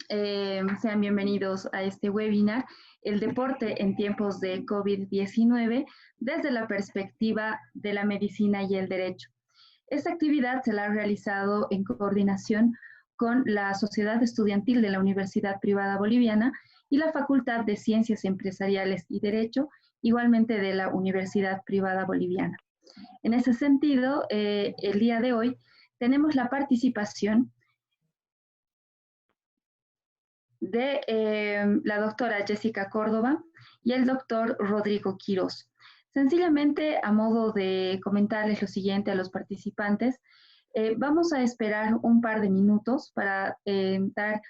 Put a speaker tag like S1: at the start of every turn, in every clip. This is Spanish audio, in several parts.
S1: Sean bienvenidos a este webinar, El deporte en tiempos de COVID-19 desde la perspectiva de la medicina y el derecho. Esta actividad se la ha realizado en coordinación con la Sociedad Estudiantil de la Universidad Privada Boliviana y la Facultad de Ciencias Empresariales y Derecho, igualmente de la Universidad Privada Boliviana. En ese sentido, el día de hoy tenemos la participación de la doctora Jessica Córdoba y el doctor Rodrigo Quiroz. Sencillamente, a modo de comentarles lo siguiente a los participantes, vamos a esperar un par de minutos para dar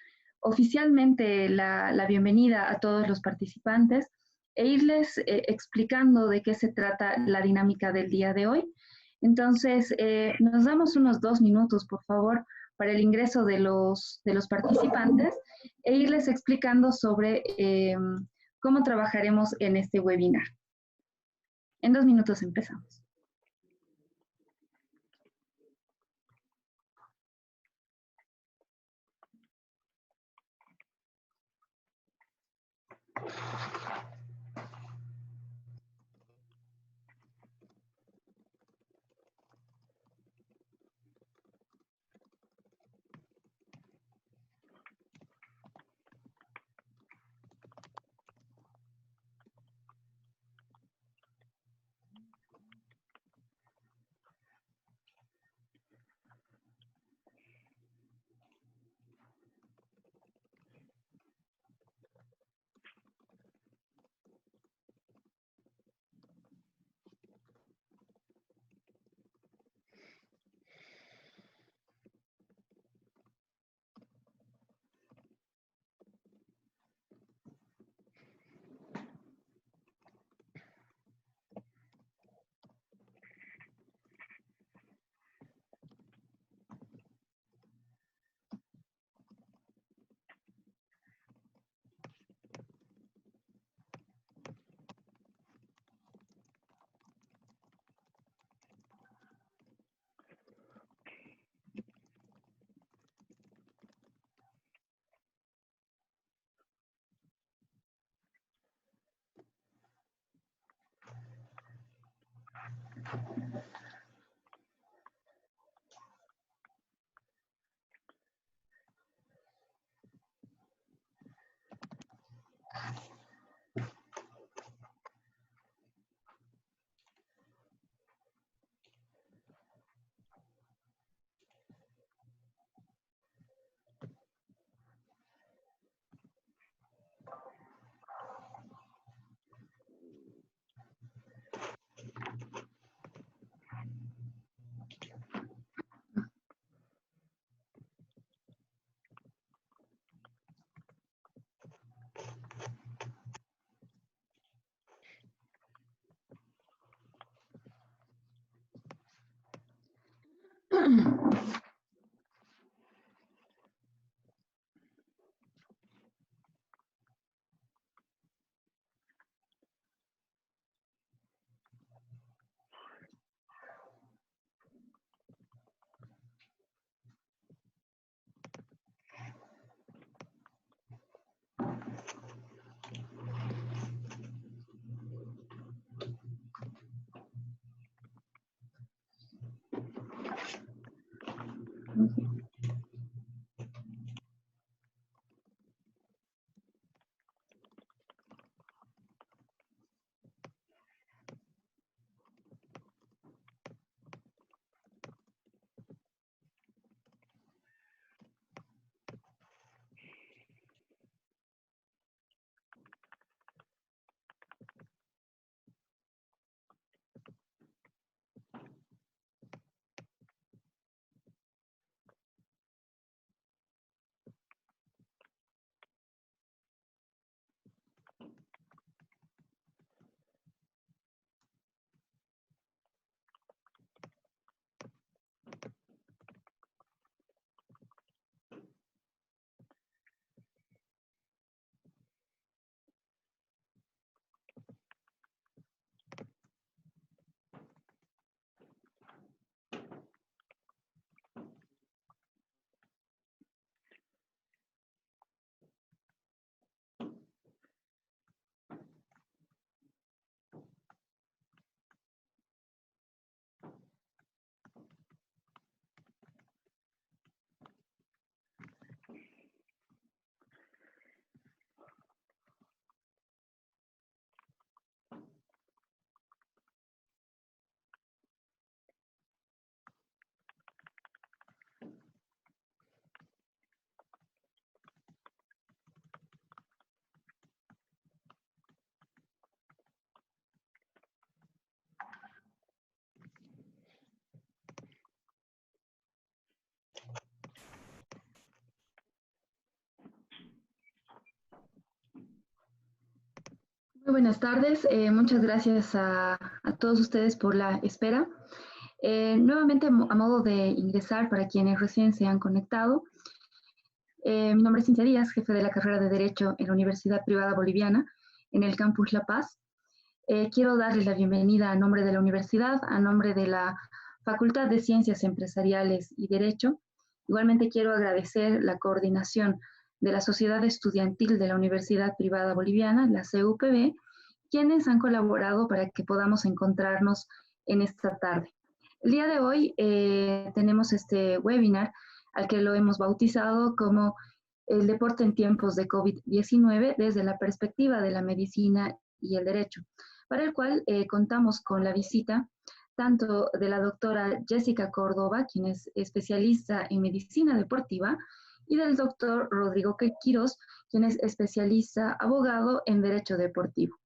S1: oficialmente la bienvenida a todos los participantes e irles explicando de qué se trata la dinámica del día de hoy. Entonces, nos damos unos 2 minutos, por favor, para el ingreso de los participantes e irles explicando sobre cómo trabajaremos en este webinar. En 2 minutos empezamos. buenas tardes. Muchas gracias a todos ustedes por la espera. Nuevamente, a modo de ingresar para quienes recién se han conectado, mi nombre es Cintia Díaz, jefe de la carrera de Derecho en la Universidad Privada Boliviana, en el campus La Paz. Quiero darles la bienvenida a nombre de la universidad, a nombre de la Facultad de Ciencias Empresariales y Derecho. Igualmente quiero agradecer la coordinación de la Sociedad Estudiantil de la Universidad Privada Boliviana, la CUPB, quienes han colaborado para que podamos encontrarnos en esta tarde. El día de hoy tenemos este webinar al que lo hemos bautizado como el deporte en tiempos de COVID-19 desde la perspectiva de la medicina y el derecho, para el cual contamos con la visita tanto de la doctora Jessica Córdoba, quien es especialista en medicina deportiva, y del doctor Rodrigo Quirós, quien es especialista abogado en derecho deportivo.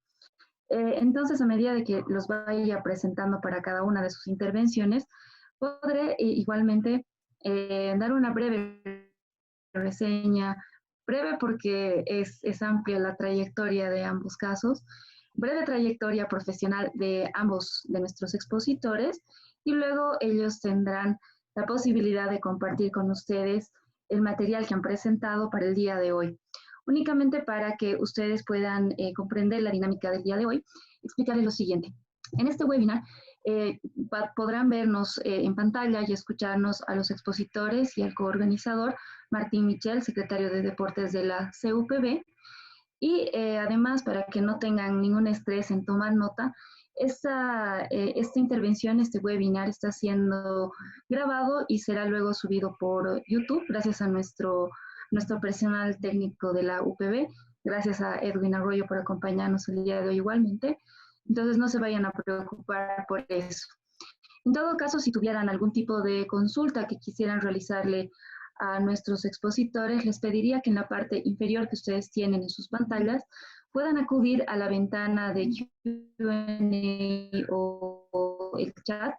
S1: Entonces, a medida de que los vaya presentando para cada una de sus intervenciones, podré igualmente dar una breve reseña, breve porque es amplia la trayectoria de ambos casos, breve trayectoria profesional de ambos de nuestros expositores, y luego ellos tendrán la posibilidad de compartir con ustedes el material que han presentado para el día de hoy. Únicamente para que ustedes puedan comprender la dinámica del día de hoy, explicarles lo siguiente. En este webinar podrán vernos en pantalla y escucharnos a los expositores y al coorganizador Martín Michel, secretario de Deportes de la CUPB. Y además, para que no tengan ningún estrés en tomar nota, esta intervención, este webinar está siendo grabado y será luego subido por YouTube, gracias a nuestro personal técnico de la UPB, gracias a Edwin Arroyo por acompañarnos el día de hoy igualmente. Entonces no se vayan a preocupar por eso. En todo caso, si tuvieran algún tipo de consulta que quisieran realizarle a nuestros expositores, les pediría que en la parte inferior que ustedes tienen en sus pantallas puedan acudir a la ventana de Q&A o el chat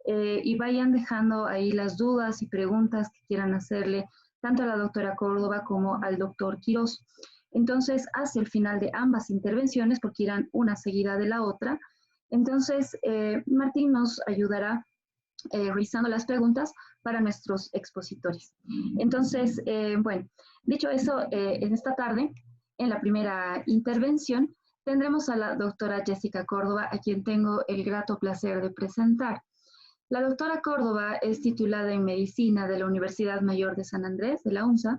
S1: y vayan dejando ahí las dudas y preguntas que quieran hacerle tanto a la doctora Córdoba como al doctor Quirós. Entonces, hacia el final de ambas intervenciones, porque irán una seguida de la otra, entonces Martín nos ayudará revisando las preguntas para nuestros expositores. Entonces, bueno, dicho eso, en esta tarde, en la primera intervención, tendremos a la doctora Jessica Córdoba, a quien tengo el grato placer de presentar. La doctora Córdoba es titulada en Medicina de la Universidad Mayor de San Andrés, de la UNSA,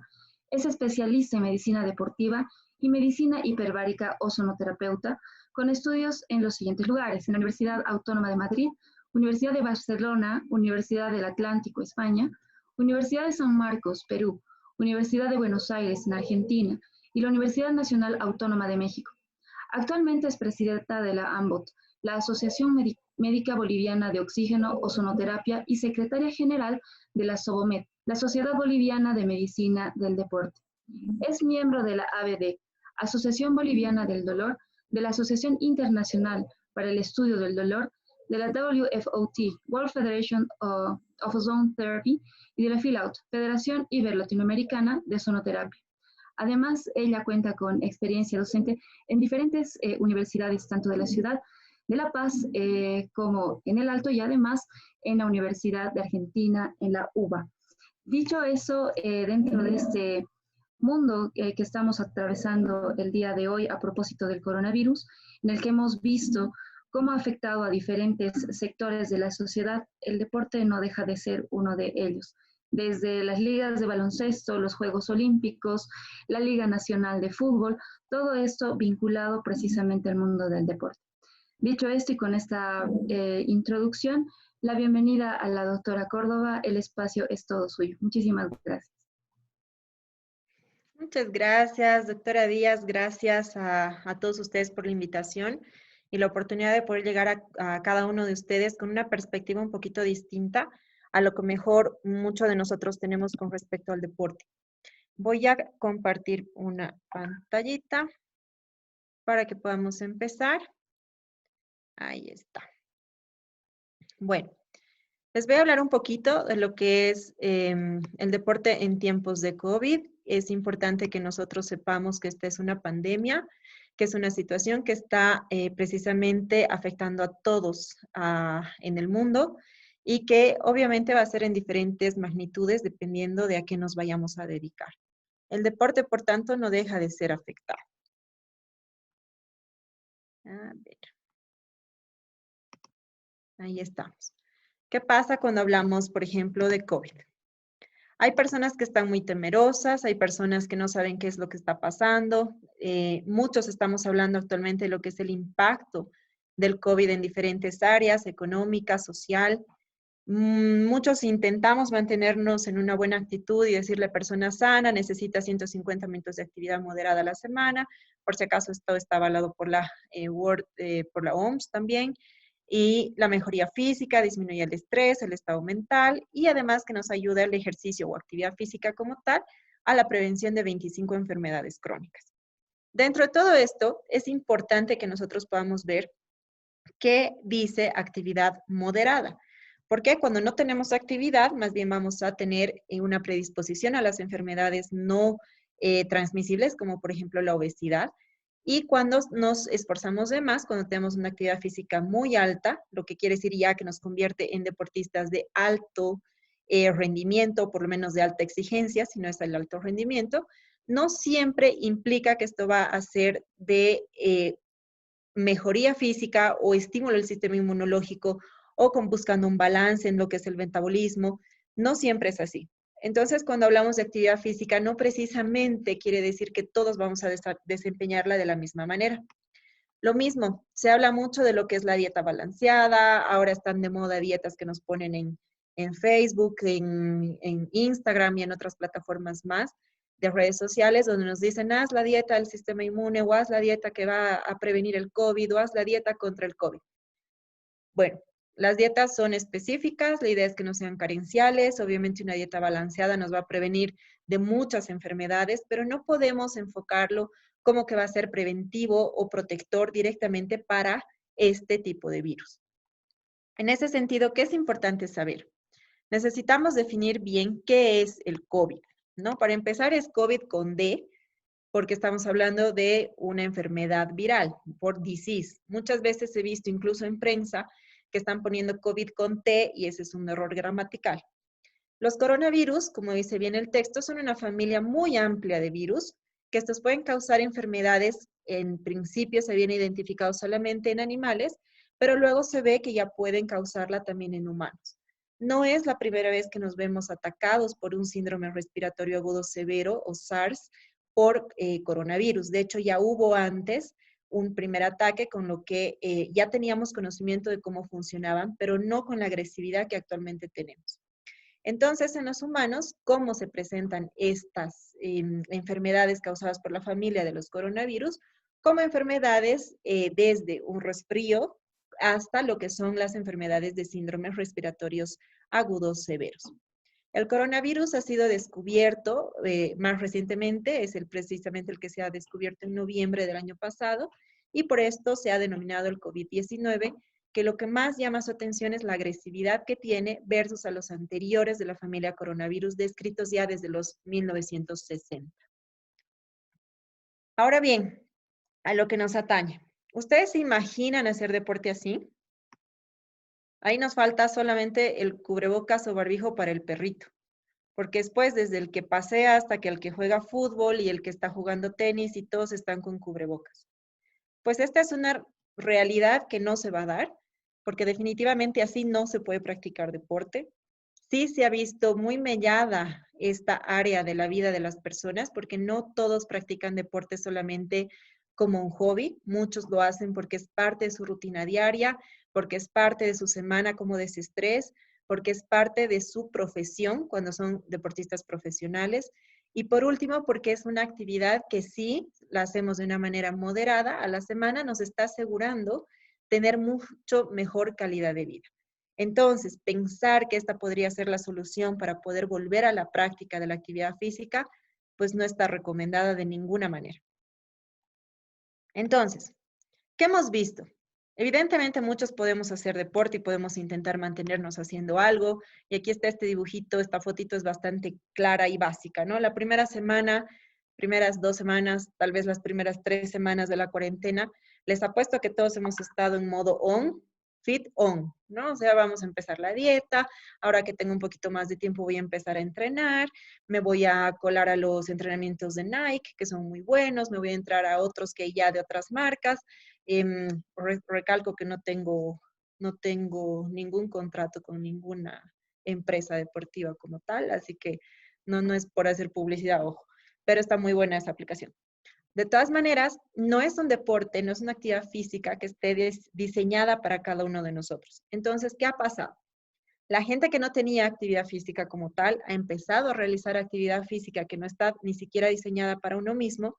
S1: es especialista en Medicina Deportiva y Medicina Hiperbárica Ozonoterapeuta, con estudios en los siguientes lugares: en la Universidad Autónoma de Madrid, Universidad de Barcelona, Universidad del Atlántico, España, Universidad de San Marcos, Perú, Universidad de Buenos Aires, en Argentina, y la Universidad Nacional Autónoma de México. Actualmente es presidenta de la AMBOT, la Asociación Médica Boliviana de Oxígeno, Ozonoterapia, y secretaria general de la SOBOMED, la Sociedad Boliviana de Medicina del Deporte. Es miembro de la ABD, Asociación Boliviana del Dolor, de la Asociación Internacional para el Estudio del Dolor, de la WFOT, World Federation of Ozone Therapy, y de la PhilAut, Federación Ibero-Latinoamericana de Ozonoterapia. Además, ella cuenta con experiencia docente en diferentes universidades, tanto de la ciudad de La Paz como en el Alto, y además en la Universidad de Argentina, en la UBA. Dicho eso, dentro de este mundo que estamos atravesando el día de hoy a propósito del coronavirus, en el que hemos visto cómo ha afectado a diferentes sectores de la sociedad, el deporte no deja de ser uno de ellos. Desde las ligas de baloncesto, los Juegos Olímpicos, la Liga Nacional de Fútbol, todo esto vinculado precisamente al mundo del deporte. Dicho esto, y con esta introducción, la bienvenida a la doctora Córdoba. El espacio es todo suyo. Muchísimas gracias.
S2: Muchas gracias, doctora Díaz. Gracias a todos ustedes por la invitación y la oportunidad de poder llegar a cada uno de ustedes con una perspectiva un poquito distinta a lo que mejor muchos de nosotros tenemos con respecto al deporte. Voy a compartir una pantallita para que podamos empezar. Ahí está. Bueno, Les voy a hablar un poquito de lo que es el deporte en tiempos de COVID. Es importante que nosotros sepamos que esta es una pandemia, que es una situación que está precisamente afectando a todos en el mundo y que obviamente va a ser en diferentes magnitudes dependiendo de a qué nos vayamos a dedicar. El deporte, por tanto, no deja de ser afectado. A ver, ahí estamos. ¿Qué pasa cuando hablamos, por ejemplo, de COVID? Hay personas que están muy temerosas, hay personas que no saben qué es lo que está pasando. Muchos estamos hablando actualmente de lo que es el impacto del COVID en diferentes áreas, económica, social. Muchos intentamos mantenernos en una buena actitud y decirle persona sana, necesita 150 minutos de actividad moderada a la semana. Por si acaso esto está avalado por la, por la OMS también. Y la mejoría física disminuye el estrés, el estado mental y además que nos ayuda el ejercicio o actividad física como tal a la prevención de 25 enfermedades crónicas. Dentro de todo esto, es importante que nosotros podamos ver qué dice actividad moderada. Porque cuando no tenemos actividad, más bien vamos a tener una predisposición a las enfermedades no transmisibles, como por ejemplo la obesidad. Y cuando nos esforzamos de más, cuando tenemos una actividad física muy alta, lo que quiere decir ya que nos convierte en deportistas de alto rendimiento, por lo menos de alta exigencia, si no es el alto rendimiento, no siempre implica que esto va a ser de mejoría física o estímulo del sistema inmunológico o con buscando un balance en lo que es el metabolismo. No siempre es así. Entonces, cuando hablamos de actividad física, no precisamente quiere decir que todos vamos a desempeñarla de la misma manera. Lo mismo, se habla mucho de lo que es la dieta balanceada, ahora están de moda dietas que nos ponen en Facebook, en Instagram y en otras plataformas más de redes sociales donde nos dicen, haz la dieta del sistema inmune o haz la dieta que va a prevenir el COVID o haz la dieta contra el COVID. Bueno, las dietas son específicas, la idea es que no sean carenciales, obviamente una dieta balanceada nos va a prevenir de muchas enfermedades, pero no podemos enfocarlo como que va a ser preventivo o protector directamente para este tipo de virus. En ese sentido, ¿qué es importante saber? Necesitamos definir bien qué es el COVID, ¿no? Para empezar, es COVID con D, porque estamos hablando de una enfermedad viral, por disease. Muchas veces he visto incluso en prensa que están poniendo COVID con T y ese es un error gramatical. Los coronavirus, como dice bien el texto, son una familia muy amplia de virus que estos pueden causar enfermedades. En principio se habían identificado solamente en animales, pero luego se ve que ya pueden causarla también en humanos. No es la primera vez que nos vemos atacados por un síndrome respiratorio agudo severo o SARS por coronavirus. De hecho, ya hubo antes un primer ataque con lo que ya teníamos conocimiento de cómo funcionaban, pero no con la agresividad que actualmente tenemos. Entonces, en los humanos, ¿cómo se presentan estas enfermedades causadas por la familia de los coronavirus? Como enfermedades desde un resfrío hasta lo que son las enfermedades de síndromes respiratorios agudos severos. El coronavirus ha sido descubierto más recientemente, es precisamente el que se ha descubierto en noviembre del año pasado, y por esto se ha denominado el COVID-19, que lo que más llama su atención es la agresividad que tiene versus a los anteriores de la familia coronavirus descritos ya desde los 1960. Ahora bien, a lo que nos atañe. ¿Ustedes se imaginan hacer deporte así? Ahí nos falta solamente el cubrebocas o barbijo para el perrito, porque después desde el que pasea hasta que el que juega fútbol y el que está jugando tenis y todos están con cubrebocas. Pues esta es una realidad que no se va a dar, porque definitivamente así no se puede practicar deporte. Sí se ha visto muy mellada esta área de la vida de las personas, porque no todos practican deporte solamente como un hobby, muchos lo hacen porque es parte de su rutina diaria, porque es parte de su semana como desestrés, porque es parte de su profesión cuando son deportistas profesionales. Y por último, porque es una actividad que sí la hacemos de una manera moderada a la semana, nos está asegurando tener mucho mejor calidad de vida. Entonces, pensar que esta podría ser la solución para poder volver a la práctica de la actividad física, pues no está recomendada de ninguna manera. Entonces, ¿qué hemos visto? Evidentemente muchos podemos hacer deporte y podemos intentar mantenernos haciendo algo. Y aquí está este dibujito, esta fotito es bastante clara y básica, ¿no? La primera semana, primeras 2 semanas, tal vez las primeras 3 semanas de la cuarentena, les apuesto que todos hemos estado en modo on, fit on, ¿no? O sea, vamos a empezar la dieta, ahora que tengo un poquito más de tiempo voy a empezar a entrenar, me voy a colar a los entrenamientos de Nike, que son muy buenos, me voy a entrar a otros que ya de otras marcas. Recalco que no tengo ningún contrato con ninguna empresa deportiva como tal, así que no es por hacer publicidad, ojo, pero está muy buena esa aplicación. De todas maneras, no es un deporte, no es una actividad física que esté diseñada para cada uno de nosotros. Entonces, ¿qué ha pasado? La gente que no tenía actividad física como tal ha empezado a realizar actividad física que no está ni siquiera diseñada para uno mismo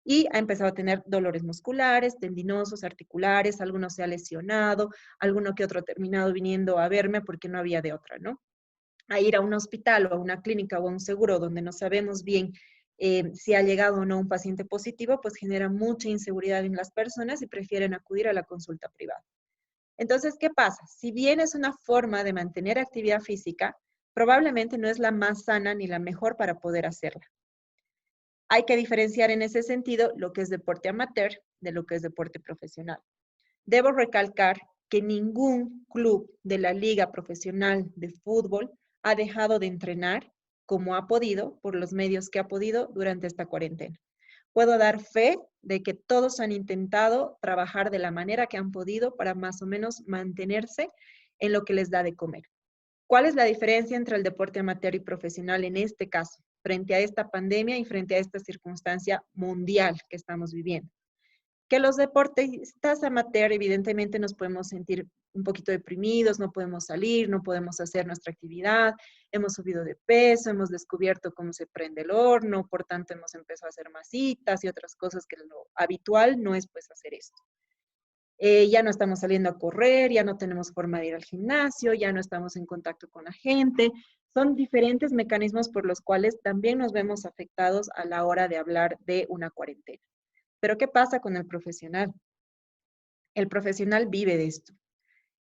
S2: y ha empezado a tener dolores musculares, tendinosos, articulares, alguno se ha lesionado, alguno que otro ha terminado viniendo a verme porque no había de otra, ¿no? A ir a un hospital o a una clínica o a un seguro donde no sabemos bien si ha llegado o no un paciente positivo, pues genera mucha inseguridad en las personas y prefieren acudir a la consulta privada. Entonces, ¿qué pasa? Si bien es una forma de mantener actividad física, probablemente no es la más sana ni la mejor para poder hacerla. Hay que diferenciar en ese sentido lo que es deporte amateur de lo que es deporte profesional. Debo recalcar que ningún club de la liga profesional de fútbol ha dejado de entrenar como ha podido, por los medios que ha podido durante esta cuarentena. Puedo dar fe de que todos han intentado trabajar de la manera que han podido para más o menos mantenerse en lo que les da de comer. ¿Cuál es la diferencia entre el deporte amateur y profesional en este caso, frente a esta pandemia y frente a esta circunstancia mundial que estamos viviendo? Que los deportistas amateur evidentemente nos podemos sentir un poquito deprimidos, no podemos salir, no podemos hacer nuestra actividad, hemos subido de peso, hemos descubierto cómo se prende el horno, por tanto hemos empezado a hacer masitas y otras cosas que lo habitual no es pues hacer esto. Ya no estamos saliendo a correr, ya no tenemos forma de ir al gimnasio, ya no estamos en contacto con la gente. Son diferentes mecanismos por los cuales también nos vemos afectados a la hora de hablar de una cuarentena. Pero ¿qué pasa con el profesional? El profesional vive de esto.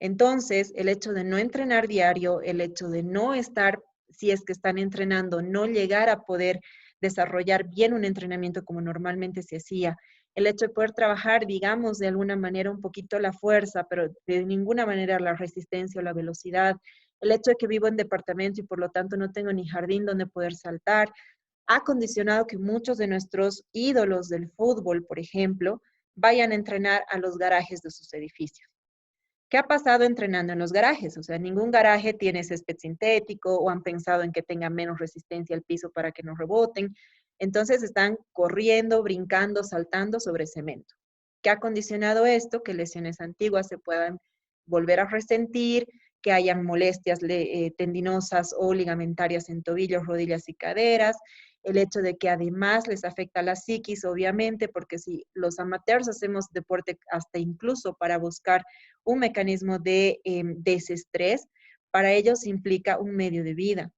S2: Entonces, el hecho de no entrenar diario, el hecho de no estar, si es que están entrenando, no llegar a poder desarrollar bien un entrenamiento como normalmente se hacía, el hecho de poder trabajar, digamos, de alguna manera un poquito la fuerza, pero de ninguna manera la resistencia o la velocidad, el hecho de que vivo en departamento y por lo tanto no tengo ni jardín donde poder saltar, ha condicionado que muchos de nuestros ídolos del fútbol, por ejemplo, vayan a entrenar a los garajes de sus edificios. ¿Qué ha pasado entrenando en los garajes? O sea, ningún garaje tiene césped sintético o han pensado en que tenga menos resistencia al piso para que no reboten. Entonces están corriendo, brincando, saltando sobre cemento. ¿Qué ha condicionado esto? Que lesiones antiguas se puedan volver a resentir, que hayan molestias tendinosas o ligamentarias en tobillos, rodillas y caderas, el hecho de que además les afecta la psiquis, obviamente, porque si los amateurs hacemos deporte hasta incluso para buscar un mecanismo de desestrés, para ellos implica un medio de vida.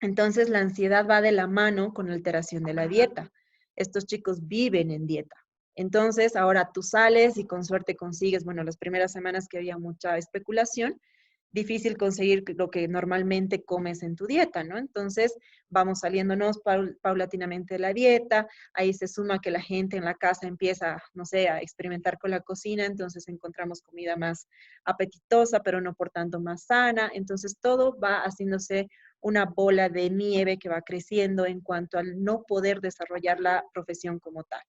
S2: Entonces, la ansiedad va de la mano con la alteración de la dieta. Estos chicos viven en dieta. Entonces, ahora tú sales y con suerte consigues, bueno, las primeras semanas que había mucha especulación, difícil conseguir lo que normalmente comes en tu dieta, ¿no? Entonces, vamos saliéndonos paulatinamente de la dieta, ahí se suma que la gente en la casa empieza, no sé, a experimentar con la cocina, entonces encontramos comida más apetitosa, pero no por tanto más sana, entonces todo va haciéndose una bola de nieve que va creciendo en cuanto al no poder desarrollar la profesión como tal.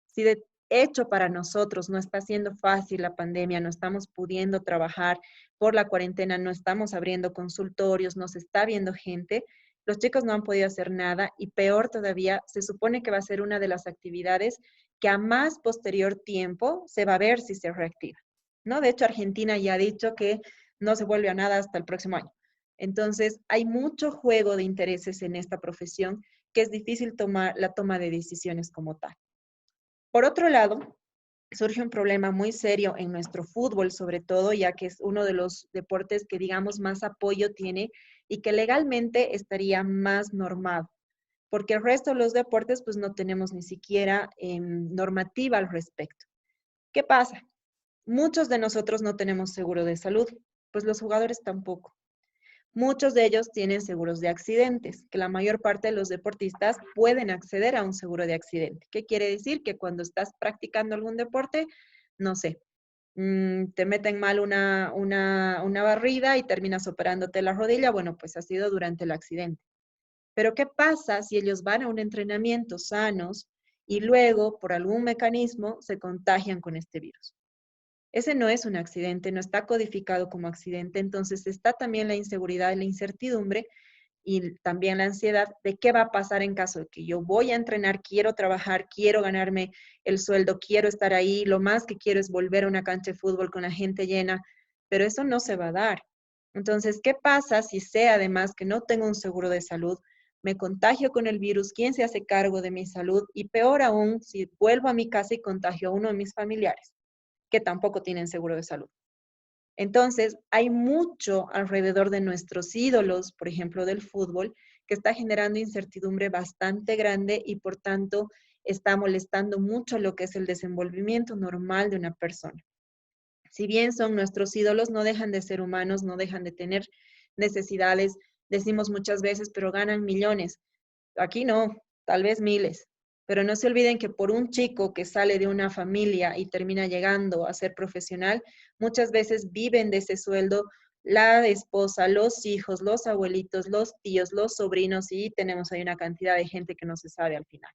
S2: Si de hecho para nosotros no está siendo fácil la pandemia, no estamos pudiendo trabajar por la cuarentena, no estamos abriendo consultorios, no se está viendo gente, los chicos no han podido hacer nada y peor todavía, se supone que va a ser una de las actividades que a más posterior tiempo se va a ver si se reactiva, ¿no? De hecho, Argentina ya ha dicho que no se vuelve a nada hasta el próximo año. Entonces, hay mucho juego de intereses en esta profesión que es difícil tomar la toma de decisiones como tal. Por otro lado, surge un problema muy serio en nuestro fútbol, sobre todo, ya que es uno de los deportes que, digamos, más apoyo tiene y que legalmente estaría más normado, porque el resto de los deportes, pues no tenemos ni siquiera normativa al respecto. ¿Qué pasa? Muchos de nosotros no tenemos seguro de salud, pues los jugadores tampoco. Muchos de ellos tienen seguros de accidentes, que la mayor parte de los deportistas pueden acceder a un seguro de accidente. ¿Qué quiere decir? Que cuando estás practicando algún deporte, no sé, te meten mal una barrida y terminas operándote la rodilla, bueno, pues ha sido durante el accidente. Pero ¿qué pasa si ellos van a un entrenamiento sanos y luego, por algún mecanismo, se contagian con este virus? Ese no es un accidente, no está codificado como accidente, entonces está también la inseguridad y la incertidumbre y también la ansiedad de qué va a pasar en caso de que yo voy a entrenar, quiero trabajar, quiero ganarme el sueldo, quiero estar ahí, lo más que quiero es volver a una cancha de fútbol con la gente llena, pero eso no se va a dar. Entonces, ¿qué pasa si sé además que no tengo un seguro de salud? Me contagio con el virus, ¿quién se hace cargo de mi salud? Y peor aún, si vuelvo a mi casa y contagio a uno de mis familiares, que tampoco tienen seguro de salud. Entonces, hay mucho alrededor de nuestros ídolos, por ejemplo, del fútbol, que está generando incertidumbre bastante grande y por tanto está molestando mucho lo que es el desenvolvimiento normal de una persona. Si bien son nuestros ídolos, no dejan de ser humanos, no dejan de tener necesidades, decimos muchas veces, pero ganan millones. Aquí no, tal vez miles. Pero no se olviden que por un chico que sale de una familia y termina llegando a ser profesional, muchas veces viven de ese sueldo la esposa, los hijos, los abuelitos, los tíos, los sobrinos y tenemos ahí una cantidad de gente que no se sabe al final.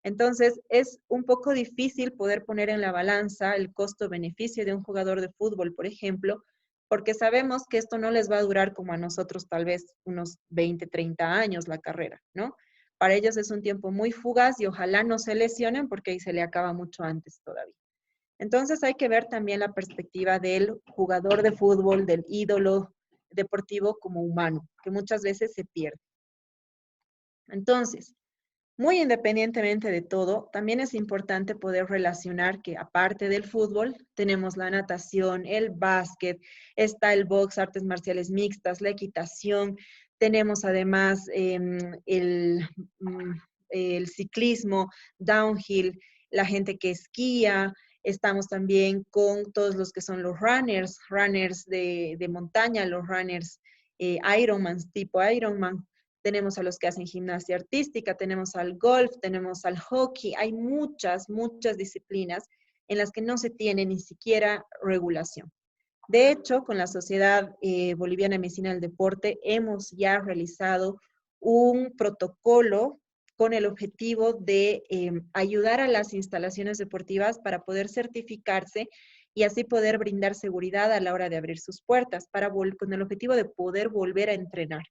S2: Entonces, es un poco difícil poder poner en la balanza el costo-beneficio de un jugador de fútbol, por ejemplo, porque sabemos que esto no les va a durar como a nosotros tal vez unos 20, 30 años la carrera, ¿no? Para ellos es un tiempo muy fugaz y ojalá no se lesionen porque ahí se le acaba mucho antes todavía. Entonces hay que ver también la perspectiva del jugador de fútbol, del ídolo deportivo como humano, que muchas veces se pierde. Entonces, muy independientemente de todo, también es importante poder relacionar que aparte del fútbol, tenemos la natación, el básquet, está el box, artes marciales mixtas, la equitación, tenemos además mm, el ciclismo, downhill, la gente que esquía, estamos también con todos los que son los runners, runners de montaña, los runners Ironman, tipo Ironman, tenemos a los que hacen gimnasia artística, tenemos al golf, tenemos al hockey, hay muchas, muchas disciplinas en las que no se tiene ni siquiera regulación. De hecho, con la Sociedad Boliviana de Medicina del Deporte hemos ya realizado un protocolo con el objetivo de ayudar a las instalaciones deportivas para poder certificarse y así poder brindar seguridad a la hora de abrir sus puertas, con el objetivo de poder volver a entrenar.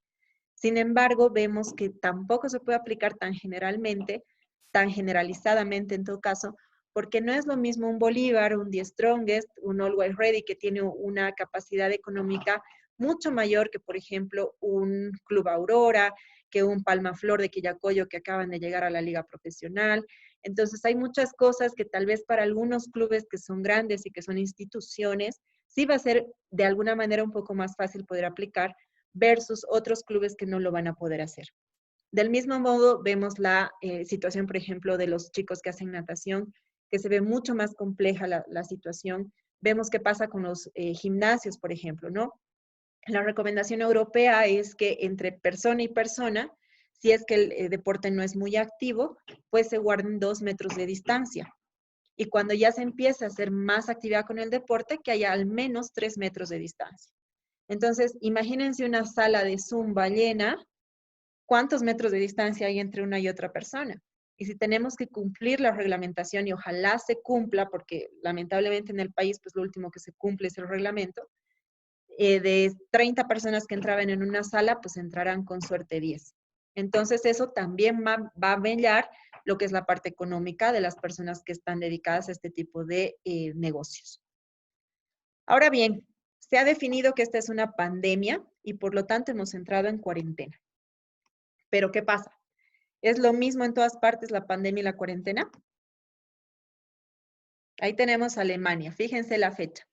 S2: Sin embargo, vemos que tampoco se puede aplicar tan generalmente, tan generalizadamente en todo caso, porque no es lo mismo un Bolívar, un The Strongest, un Always Ready que tiene una capacidad económica mucho mayor que, por ejemplo, un Club Aurora, que un Palmaflor de Quillacollo que acaban de llegar a la liga profesional. Entonces hay muchas cosas que tal vez para algunos clubes que son grandes y que son instituciones, sí va a ser de alguna manera un poco más fácil poder aplicar, versus otros clubes que no lo van a poder hacer. Del mismo modo, vemos la situación, por ejemplo, de los chicos que hacen natación, que se ve mucho más compleja la situación. Vemos qué pasa con los gimnasios, por ejemplo, ¿no? La recomendación europea es que entre persona y persona, si es que el deporte no es muy activo, pues se guarden 2 metros de distancia. Y cuando ya se empieza a hacer más actividad con el deporte, que haya al menos 3 metros de distancia. Entonces, imagínense una sala de Zumba llena, ¿cuántos metros de distancia hay entre una y otra persona? Y si tenemos que cumplir la reglamentación y ojalá se cumpla, porque lamentablemente en el país, pues lo último que se cumple es el reglamento, de 30 personas que entraban en una sala, pues entrarán con suerte 10. Entonces, eso también va a velar lo que es la parte económica de las personas que están dedicadas a este tipo de negocios. Ahora bien, se ha definido que esta es una pandemia y por lo tanto hemos entrado en cuarentena. Pero ¿qué pasa? ¿Es lo mismo en todas partes la pandemia y la cuarentena? Ahí tenemos Alemania, fíjense la fecha.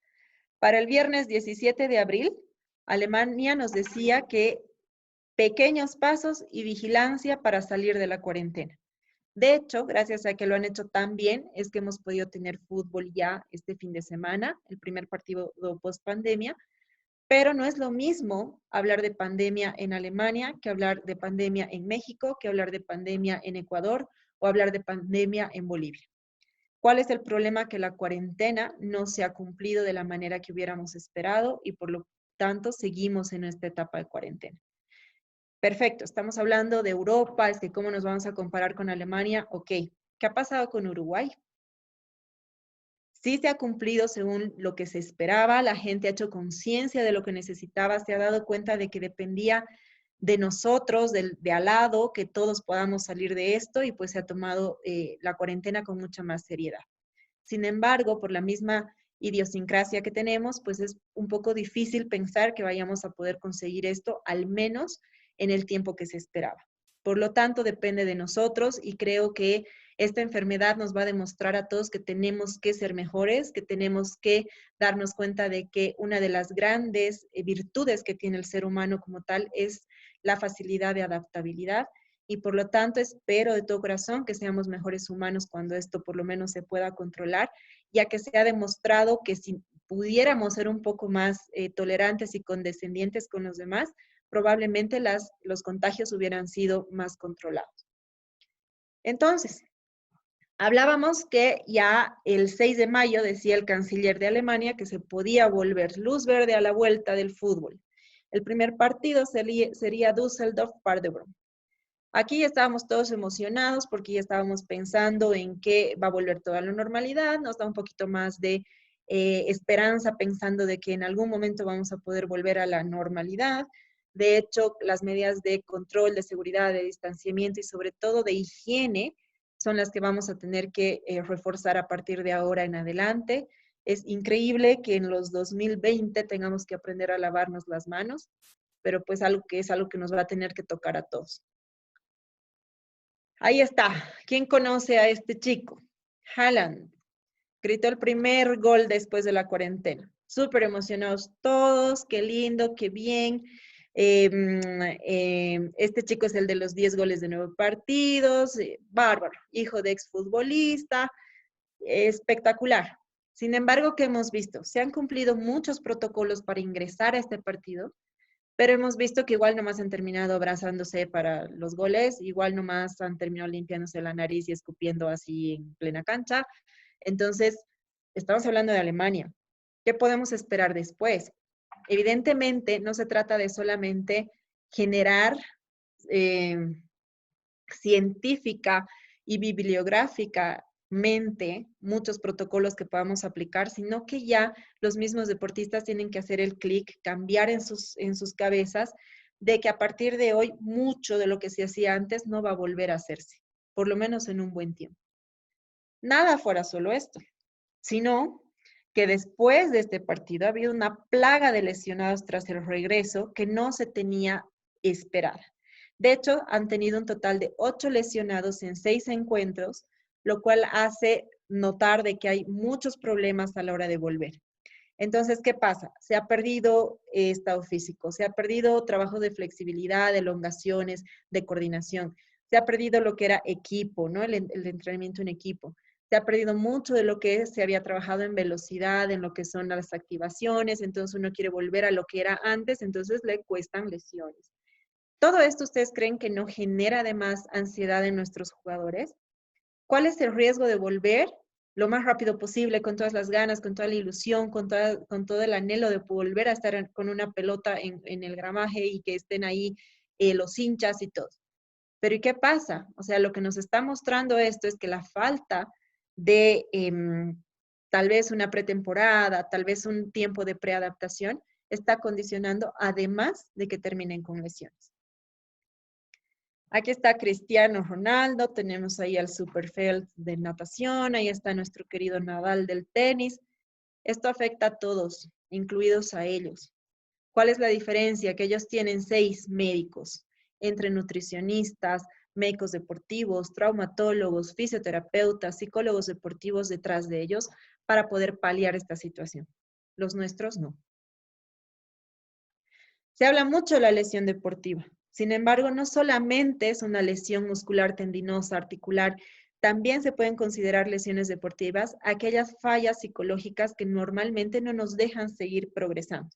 S2: Para el viernes 17 de abril, Alemania nos decía que pequeños pasos y vigilancia para salir de la cuarentena. De hecho, gracias a que lo han hecho tan bien, es que hemos podido tener fútbol ya este fin de semana, el primer partido post pandemia, pero no es lo mismo hablar de pandemia en Alemania que hablar de pandemia en México, que hablar de pandemia en Ecuador o hablar de pandemia en Bolivia. ¿Cuál es el problema? Que la cuarentena no se ha cumplido de la manera que hubiéramos esperado y por lo tanto seguimos en esta etapa de cuarentena. Perfecto, estamos hablando de Europa, es que cómo nos vamos a comparar con Alemania. Ok, ¿qué ha pasado con Uruguay? Sí se ha cumplido según lo que se esperaba, la gente ha hecho conciencia de lo que necesitaba, se ha dado cuenta de que dependía de nosotros, de al lado, que todos podamos salir de esto y pues se ha tomado la cuarentena con mucha más seriedad. Sin embargo, por la misma idiosincrasia que tenemos, pues es un poco difícil pensar que vayamos a poder conseguir esto, al menos en el tiempo que se esperaba. Por lo tanto, depende de nosotros y creo que esta enfermedad nos va a demostrar a todos que tenemos que ser mejores, que tenemos que darnos cuenta de que una de las grandes virtudes que tiene el ser humano como tal es la facilidad de adaptabilidad y por lo tanto espero de todo corazón que seamos mejores humanos cuando esto por lo menos se pueda controlar, ya que se ha demostrado que si pudiéramos ser un poco más tolerantes y condescendientes con los demás, probablemente los contagios hubieran sido más controlados. Entonces, hablábamos que ya el 6 de mayo decía el canciller de Alemania que se podía volver luz verde a la vuelta del fútbol. El primer partido sería Düsseldorf-Paderborn. Aquí ya estábamos todos emocionados porque ya estábamos pensando en que va a volver toda la normalidad, nos da un poquito más de esperanza pensando de que en algún momento vamos a poder volver a la normalidad. De hecho, las medidas de control, de seguridad, de distanciamiento y sobre todo de higiene son las que vamos a tener que reforzar a partir de ahora en adelante. Es increíble que en los 2020 tengamos que aprender a lavarnos las manos, pero pues algo que es algo que nos va a tener que tocar a todos. Ahí está. ¿Quién conoce a este chico? Haaland. Gritó el primer gol después de la cuarentena. Súper emocionados todos. Qué lindo, qué bien. Este chico es el de los 10 goles de 9 partidos. Bárbaro. Hijo de exfutbolista. Espectacular. Sin embargo, ¿qué hemos visto? Se han cumplido muchos protocolos para ingresar a este partido, pero hemos visto que igual nomás han terminado abrazándose para los goles, igual nomás han terminado limpiándose la nariz y escupiendo así en plena cancha. Entonces, estamos hablando de Alemania. ¿Qué podemos esperar después? Evidentemente, no se trata de solamente generar eh, científica y bibliográficamente muchos protocolos que podamos aplicar, sino que ya los mismos deportistas tienen que hacer el clic, cambiar en sus cabezas de que a partir de hoy mucho de lo que se hacía antes no va a volver a hacerse, por lo menos en un buen tiempo. Nada fuera solo esto, sino que después de este partido ha habido una plaga de lesionados tras el regreso que no se tenía esperada. De hecho, han tenido un total de 8 lesionados en 6 encuentros, lo cual hace notar de que hay muchos problemas a la hora de volver. Entonces, ¿qué pasa? Se ha perdido estado físico, se ha perdido trabajo de flexibilidad, de elongaciones, de coordinación, se ha perdido lo que era equipo, ¿no? El entrenamiento en equipo. Se ha perdido mucho de lo que se había trabajado en velocidad, en lo que son las activaciones, entonces uno quiere volver a lo que era antes, entonces le cuestan lesiones. ¿Todo esto ustedes creen que no genera además ansiedad en nuestros jugadores? ¿Cuál es el riesgo de volver lo más rápido posible, con todas las ganas, con toda la ilusión, con todo el anhelo de volver a estar con una pelota en el gramaje y que estén ahí los hinchas y todo? Pero ¿y qué pasa? O sea, lo que nos está mostrando esto es que la falta de tal vez una pretemporada, tal vez un tiempo de preadaptación, está condicionando además de que terminen con lesiones. Aquí está Cristiano Ronaldo, tenemos ahí al Superfeld de natación, ahí está nuestro querido Nadal del tenis. Esto afecta a todos, incluidos a ellos. ¿Cuál es la diferencia? Que ellos tienen 6 médicos, entre nutricionistas, médicos deportivos, traumatólogos, fisioterapeutas, psicólogos deportivos detrás de ellos para poder paliar esta situación. Los nuestros no. Se habla mucho de la lesión deportiva. Sin embargo, no solamente es una lesión muscular tendinosa, articular, también se pueden considerar lesiones deportivas aquellas fallas psicológicas que normalmente no nos dejan seguir progresando.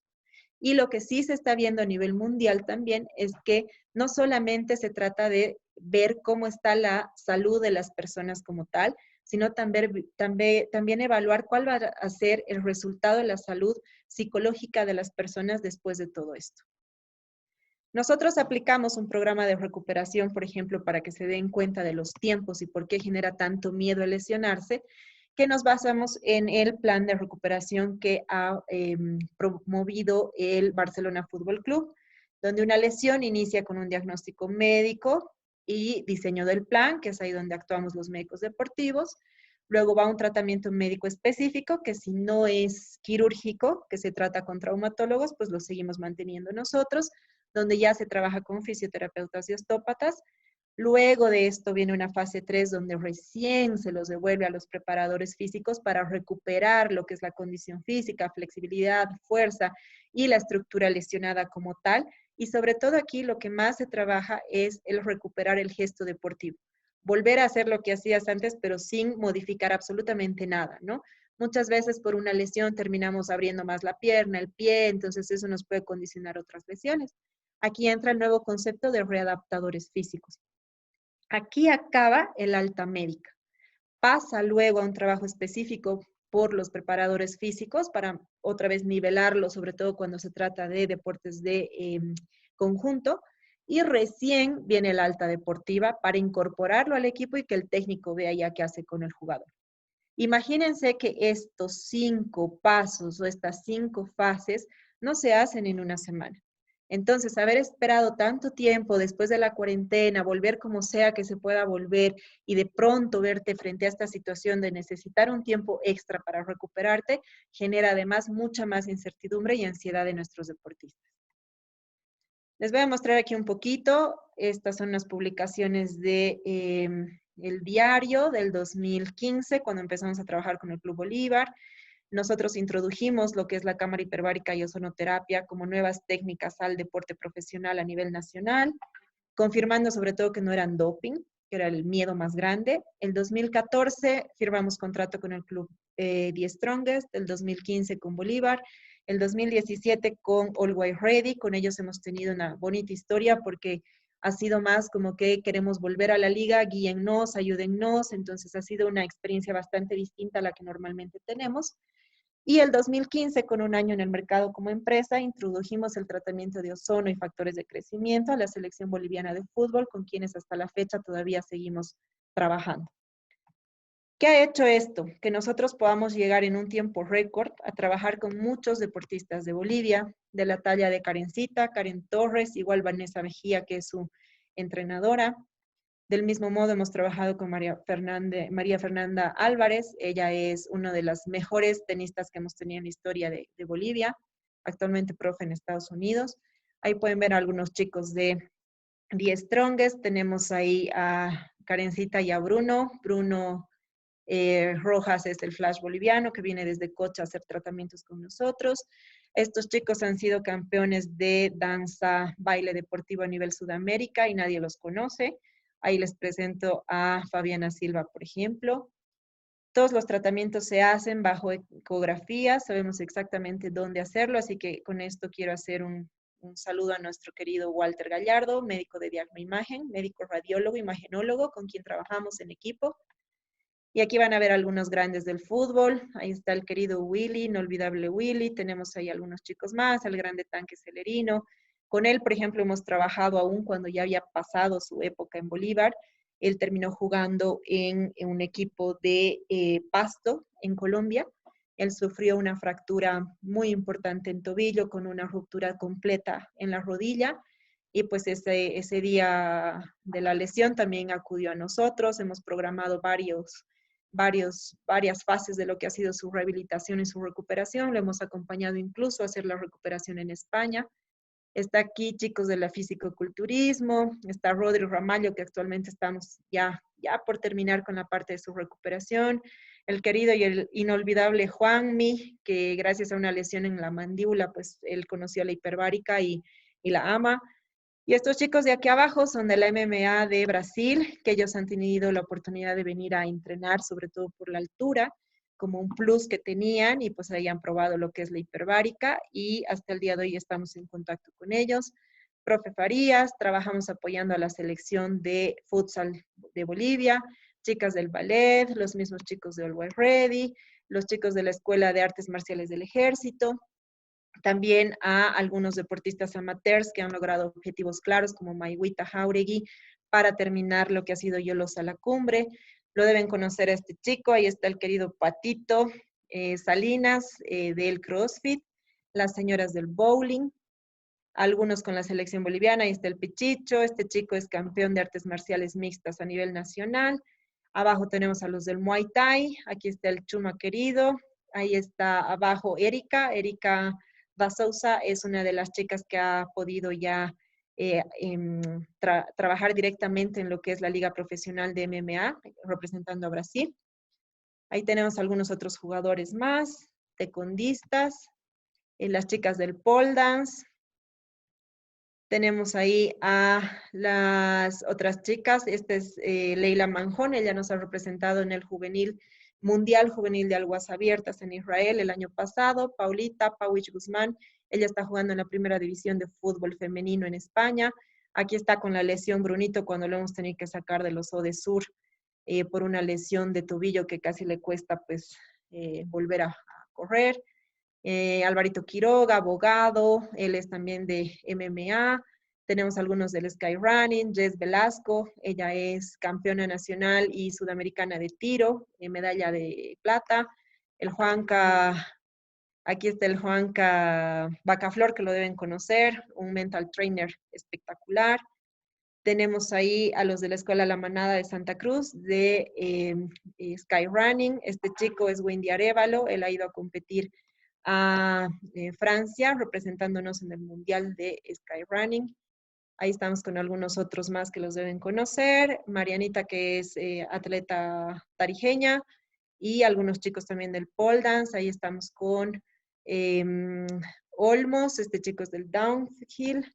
S2: Y lo que sí se está viendo a nivel mundial también es que no solamente se trata de ver cómo está la salud de las personas como tal, sino también evaluar cuál va a ser el resultado de la salud psicológica de las personas después de todo esto. Nosotros aplicamos un programa de recuperación, por ejemplo, para que se den cuenta de los tiempos y por qué genera tanto miedo a lesionarse, que nos basamos en el plan de recuperación que ha promovido el Barcelona Fútbol Club, donde una lesión inicia con un diagnóstico médico y diseño del plan, que es ahí donde actuamos los médicos deportivos. Luego va un tratamiento médico específico, que si no es quirúrgico, que se trata con traumatólogos, pues lo seguimos manteniendo nosotros, donde ya se trabaja con fisioterapeutas y osteópatas. Luego de esto viene una fase 3 donde recién se los devuelve a los preparadores físicos para recuperar lo que es la condición física, flexibilidad, fuerza y la estructura lesionada como tal. Y sobre todo aquí lo que más se trabaja es el recuperar el gesto deportivo. Volver a hacer lo que hacías antes, pero sin modificar absolutamente nada, ¿no? Muchas veces por una lesión terminamos abriendo más la pierna, el pie, entonces eso nos puede condicionar otras lesiones. Aquí entra el nuevo concepto de readaptadores físicos. Aquí acaba el alta médica. Pasa luego a un trabajo específico por los preparadores físicos para otra vez nivelarlo, sobre todo cuando se trata de deportes de conjunto. Y recién viene el alta deportiva para incorporarlo al equipo y que el técnico vea ya qué hace con el jugador. Imagínense que estos 5 pasos o estas 5 fases no se hacen en una semana. Entonces, haber esperado tanto tiempo después de la cuarentena, volver como sea que se pueda volver y de pronto verte frente a esta situación de necesitar un tiempo extra para recuperarte, genera además mucha más incertidumbre y ansiedad de nuestros deportistas. Les voy a mostrar aquí un poquito. Estas son las publicaciones de el diario del 2015, cuando empezamos a trabajar con el Club Bolívar. Nosotros introdujimos lo que es la cámara hiperbárica y ozonoterapia como nuevas técnicas al deporte profesional a nivel nacional, confirmando sobre todo que no eran doping, que era el miedo más grande. El 2014 firmamos contrato con el Club The Strongest, el 2015 con Bolívar, el 2017 con Always Ready. Con ellos hemos tenido una bonita historia porque ha sido más como que queremos volver a la liga, guíennos, ayúdennos. Entonces ha sido una experiencia bastante distinta a la que normalmente tenemos. Y el 2015, con un año en el mercado como empresa, introdujimos el tratamiento de ozono y factores de crecimiento a la selección boliviana de fútbol, con quienes hasta la fecha todavía seguimos trabajando. ¿Qué ha hecho esto? Que nosotros podamos llegar en un tiempo récord a trabajar con muchos deportistas de Bolivia, de la talla de Karencita, Karen Torres, igual Vanessa Mejía, que es su entrenadora. Del mismo modo, hemos trabajado con María Fernanda Álvarez. Ella es una de las mejores tenistas que hemos tenido en la historia de Bolivia, actualmente profe en Estados Unidos. Ahí pueden ver a algunos chicos de The Strongest. Tenemos ahí a Karencita y a Bruno. Bruno Rojas es el Flash boliviano que viene desde Cocha a hacer tratamientos con nosotros. Estos chicos han sido campeones de danza, baile deportivo a nivel Sudamérica y nadie los conoce. Ahí les presento a Fabiana Silva, por ejemplo. Todos los tratamientos se hacen bajo ecografía, sabemos exactamente dónde hacerlo, así que con esto quiero hacer un saludo a nuestro querido Walter Gallardo, médico de Diagno Imagen, médico radiólogo, imagenólogo, con quien trabajamos en equipo. Y aquí van a ver algunos grandes del fútbol. Ahí está el querido Willy, inolvidable Willy. Tenemos ahí algunos chicos más, el grande Tanque Celerino. Con él, por ejemplo, hemos trabajado aún cuando ya había pasado su época en Bolívar. Él terminó jugando en un equipo de Pasto, en Colombia. Él sufrió una fractura muy importante en tobillo, con una ruptura completa en la rodilla. Y pues ese día de la lesión también acudió a nosotros. Hemos programado varias fases de lo que ha sido su rehabilitación y su recuperación. Lo hemos acompañado incluso a hacer la recuperación en España. Está aquí chicos de la fisicoculturismo, está Rodri Ramallo, que actualmente estamos ya por terminar con la parte de su recuperación. El querido y el inolvidable Juanmi, que gracias a una lesión en la mandíbula, pues él conoció la hiperbárica y la ama. Y estos chicos de aquí abajo son de la MMA de Brasil, que ellos han tenido la oportunidad de venir a entrenar, sobre todo por la altura, como un plus que tenían, y pues ahí han probado lo que es la hiperbárica, y hasta el día de hoy estamos en contacto con ellos. Profe Farías, trabajamos apoyando a la selección de futsal de Bolivia, chicas del ballet, los mismos chicos de Always Ready, los chicos de la Escuela de Artes Marciales del Ejército, también a algunos deportistas amateurs que han logrado objetivos claros, como Maiwita Jauregui, para terminar lo que ha sido Yolos a la Cumbre. Lo deben conocer a este chico, ahí está el querido Patito Salinas del CrossFit, las señoras del bowling, algunos con la selección boliviana, ahí está el Pichicho, este chico es campeón de artes marciales mixtas a nivel nacional. Abajo tenemos a los del Muay Thai, aquí está el Chuma querido, ahí está abajo Erika Basouza es una de las chicas que ha podido ya trabajar directamente en lo que es la Liga Profesional de MMA, representando a Brasil. Ahí tenemos algunos otros jugadores más, tecondistas, las chicas del pole dance. Tenemos ahí a las otras chicas. Esta es Leila Manjón, ella nos ha representado en el Mundial Juvenil de Aguas Abiertas en Israel el año pasado. Paulita Pauich Guzmán, ella está jugando en la primera división de fútbol femenino en España. Aquí está con la lesión Brunito cuando lo hemos tenido que sacar de los Odesur por una lesión de tobillo que casi le cuesta pues volver a correr. Alvarito Quiroga, abogado, él es también de MMA. Tenemos algunos del Skyrunning, Jess Velasco, ella es campeona nacional y sudamericana de tiro, medalla de plata. El Juanca, aquí está el Juanca Bacaflor, que lo deben conocer, un mental trainer espectacular. Tenemos ahí a los de la Escuela La Manada de Santa Cruz, de Skyrunning. Este chico es Wendy Arevalo, él ha ido a competir a Francia, representándonos en el Mundial de Skyrunning. Ahí estamos con algunos otros más que los deben conocer. Marianita, que es atleta tarijeña, y algunos chicos también del pole dance. Ahí estamos con Olmos, este chico es del downhill.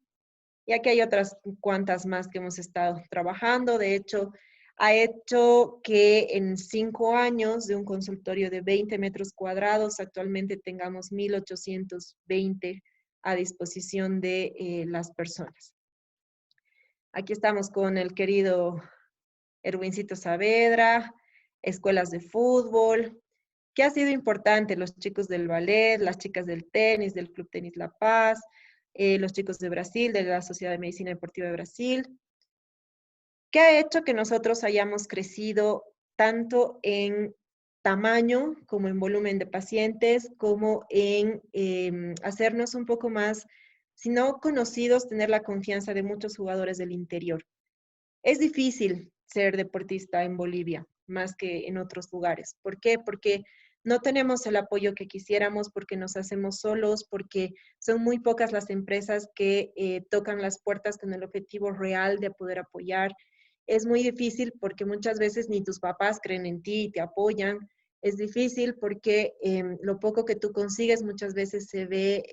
S2: Y aquí hay otras cuantas más que hemos estado trabajando. De hecho, ha hecho que en 5 años de un consultorio de 20 metros cuadrados, actualmente tengamos 1,820 a disposición de las personas. Aquí estamos con el querido Erwincito Saavedra, escuelas de fútbol, que ha sido importante, los chicos del ballet, las chicas del tenis, del Club Tenis La Paz, los chicos de Brasil, de la Sociedad de Medicina Deportiva de Brasil, que ha hecho que nosotros hayamos crecido tanto en tamaño como en volumen de pacientes, como en hacernos un poco más, si no conocidos, tener la confianza de muchos jugadores del interior. Es difícil ser deportista en Bolivia, más que en otros lugares. ¿Por qué? Porque no tenemos el apoyo que quisiéramos, porque nos hacemos solos, porque son muy pocas las empresas que tocan las puertas con el objetivo real de poder apoyar. Es muy difícil porque muchas veces ni tus papás creen en ti y te apoyan. Es difícil porque lo poco que tú consigues muchas veces se ve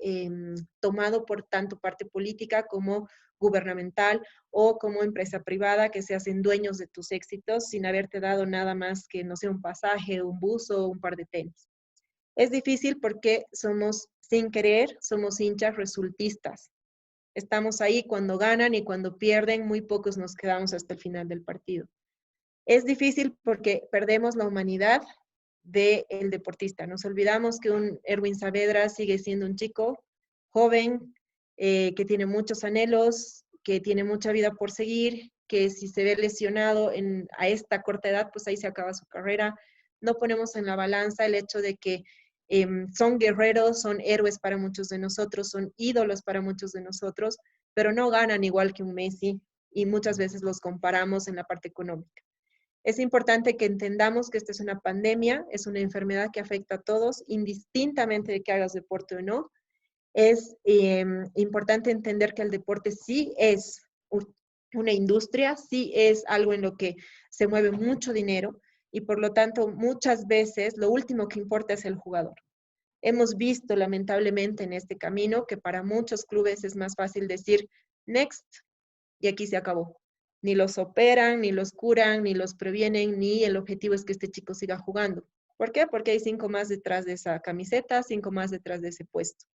S2: tomado por tanto parte política como gubernamental o como empresa privada que se hacen dueños de tus éxitos sin haberte dado nada más que, no sé, un pasaje, un bus o un par de tenis. Es difícil porque somos, sin querer, somos hinchas resultistas. Estamos ahí cuando ganan y cuando pierden, muy pocos nos quedamos hasta el final del partido. Es difícil porque perdemos la humanidad del deportista. Nos olvidamos que un Erwin Saavedra sigue siendo un chico joven, que tiene muchos anhelos, que tiene mucha vida por seguir, que si se ve lesionado a esta corta edad, pues ahí se acaba su carrera. No ponemos en la balanza el hecho de que son guerreros, son héroes para muchos de nosotros, son ídolos para muchos de nosotros, pero no ganan igual que un Messi y muchas veces los comparamos en la parte económica. Es importante que entendamos que esta es una pandemia, es una enfermedad que afecta a todos, indistintamente de que hagas deporte o no. Es importante entender que el deporte sí es una industria, sí es algo en lo que se mueve mucho dinero y por lo tanto muchas veces lo último que importa es el jugador. Hemos visto lamentablemente en este camino que para muchos clubes es más fácil decir next y aquí se acabó. Ni los operan, ni los curan, ni los previenen, ni el objetivo es que este chico siga jugando. ¿Por qué? Porque hay 5 más detrás de esa camiseta, 5 más detrás de ese puesto.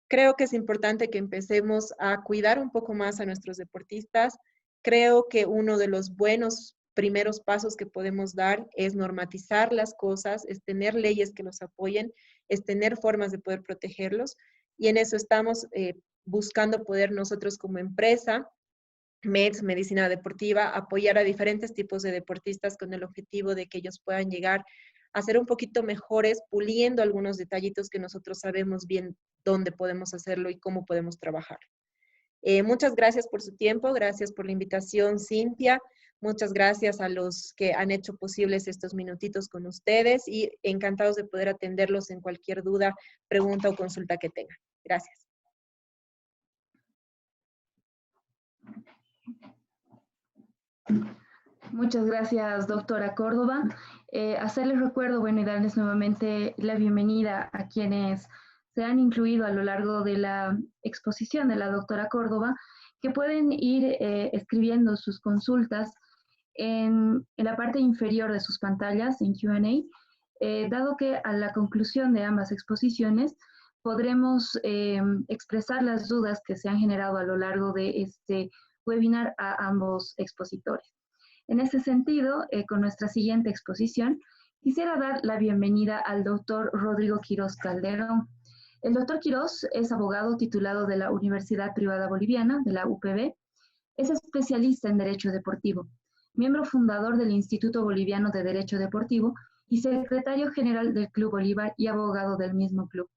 S2: Creo que es importante que empecemos a cuidar un poco más a nuestros deportistas. Creo que uno de los buenos primeros pasos que podemos dar es normatizar las cosas, es tener leyes que los apoyen, es tener formas de poder protegerlos. Y en eso estamos buscando poder nosotros como empresa, MEDS, Medicina Deportiva, apoyar a diferentes tipos de deportistas con el objetivo de que ellos puedan llegar a ser un poquito mejores, puliendo algunos detallitos que nosotros sabemos bien dónde podemos hacerlo y cómo podemos trabajar. Muchas gracias por su tiempo, gracias por la invitación, Cintia. Muchas gracias a los que han hecho posibles estos minutitos con ustedes y encantados de poder atenderlos en cualquier duda, pregunta o consulta que tengan. Gracias.
S1: Muchas gracias, doctora Córdoba. Hacerles recuerdo, bueno, y darles nuevamente la bienvenida a quienes se han incluido a lo largo de la exposición de la doctora Córdoba, que pueden ir escribiendo sus consultas en la parte inferior de sus pantallas, en Q&A, dado que a la conclusión de ambas exposiciones podremos expresar las dudas que se han generado a lo largo de este webinar a ambos expositores. En ese sentido, con nuestra siguiente exposición, quisiera dar la bienvenida al doctor Rodrigo Quirós Calderón. El doctor Quirós es abogado titulado de la Universidad Privada Boliviana, de la UPB. Es especialista en Derecho Deportivo, miembro fundador del Instituto Boliviano de Derecho Deportivo y secretario general del Club Bolívar y abogado del mismo club.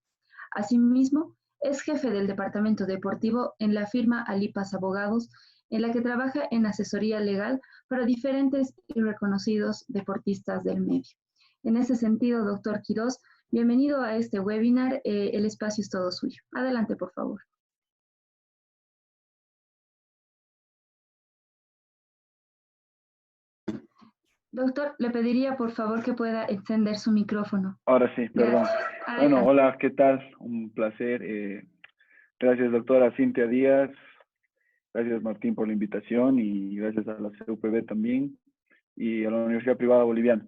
S1: Asimismo, es jefe del departamento deportivo en la firma Alipas Abogados, en la que trabaja en asesoría legal para diferentes y reconocidos deportistas del medio. En ese sentido, doctor Quirós, bienvenido a este webinar. El espacio es todo suyo. Adelante, por favor. Doctor, le pediría por favor que pueda encender su micrófono.
S3: Ahora sí, perdón. Bueno, hola, ¿qué tal? Un placer. Gracias, doctora Cintia Díaz. Gracias, Martín, por la invitación y gracias a la CUPB también y a la Universidad Privada Boliviana.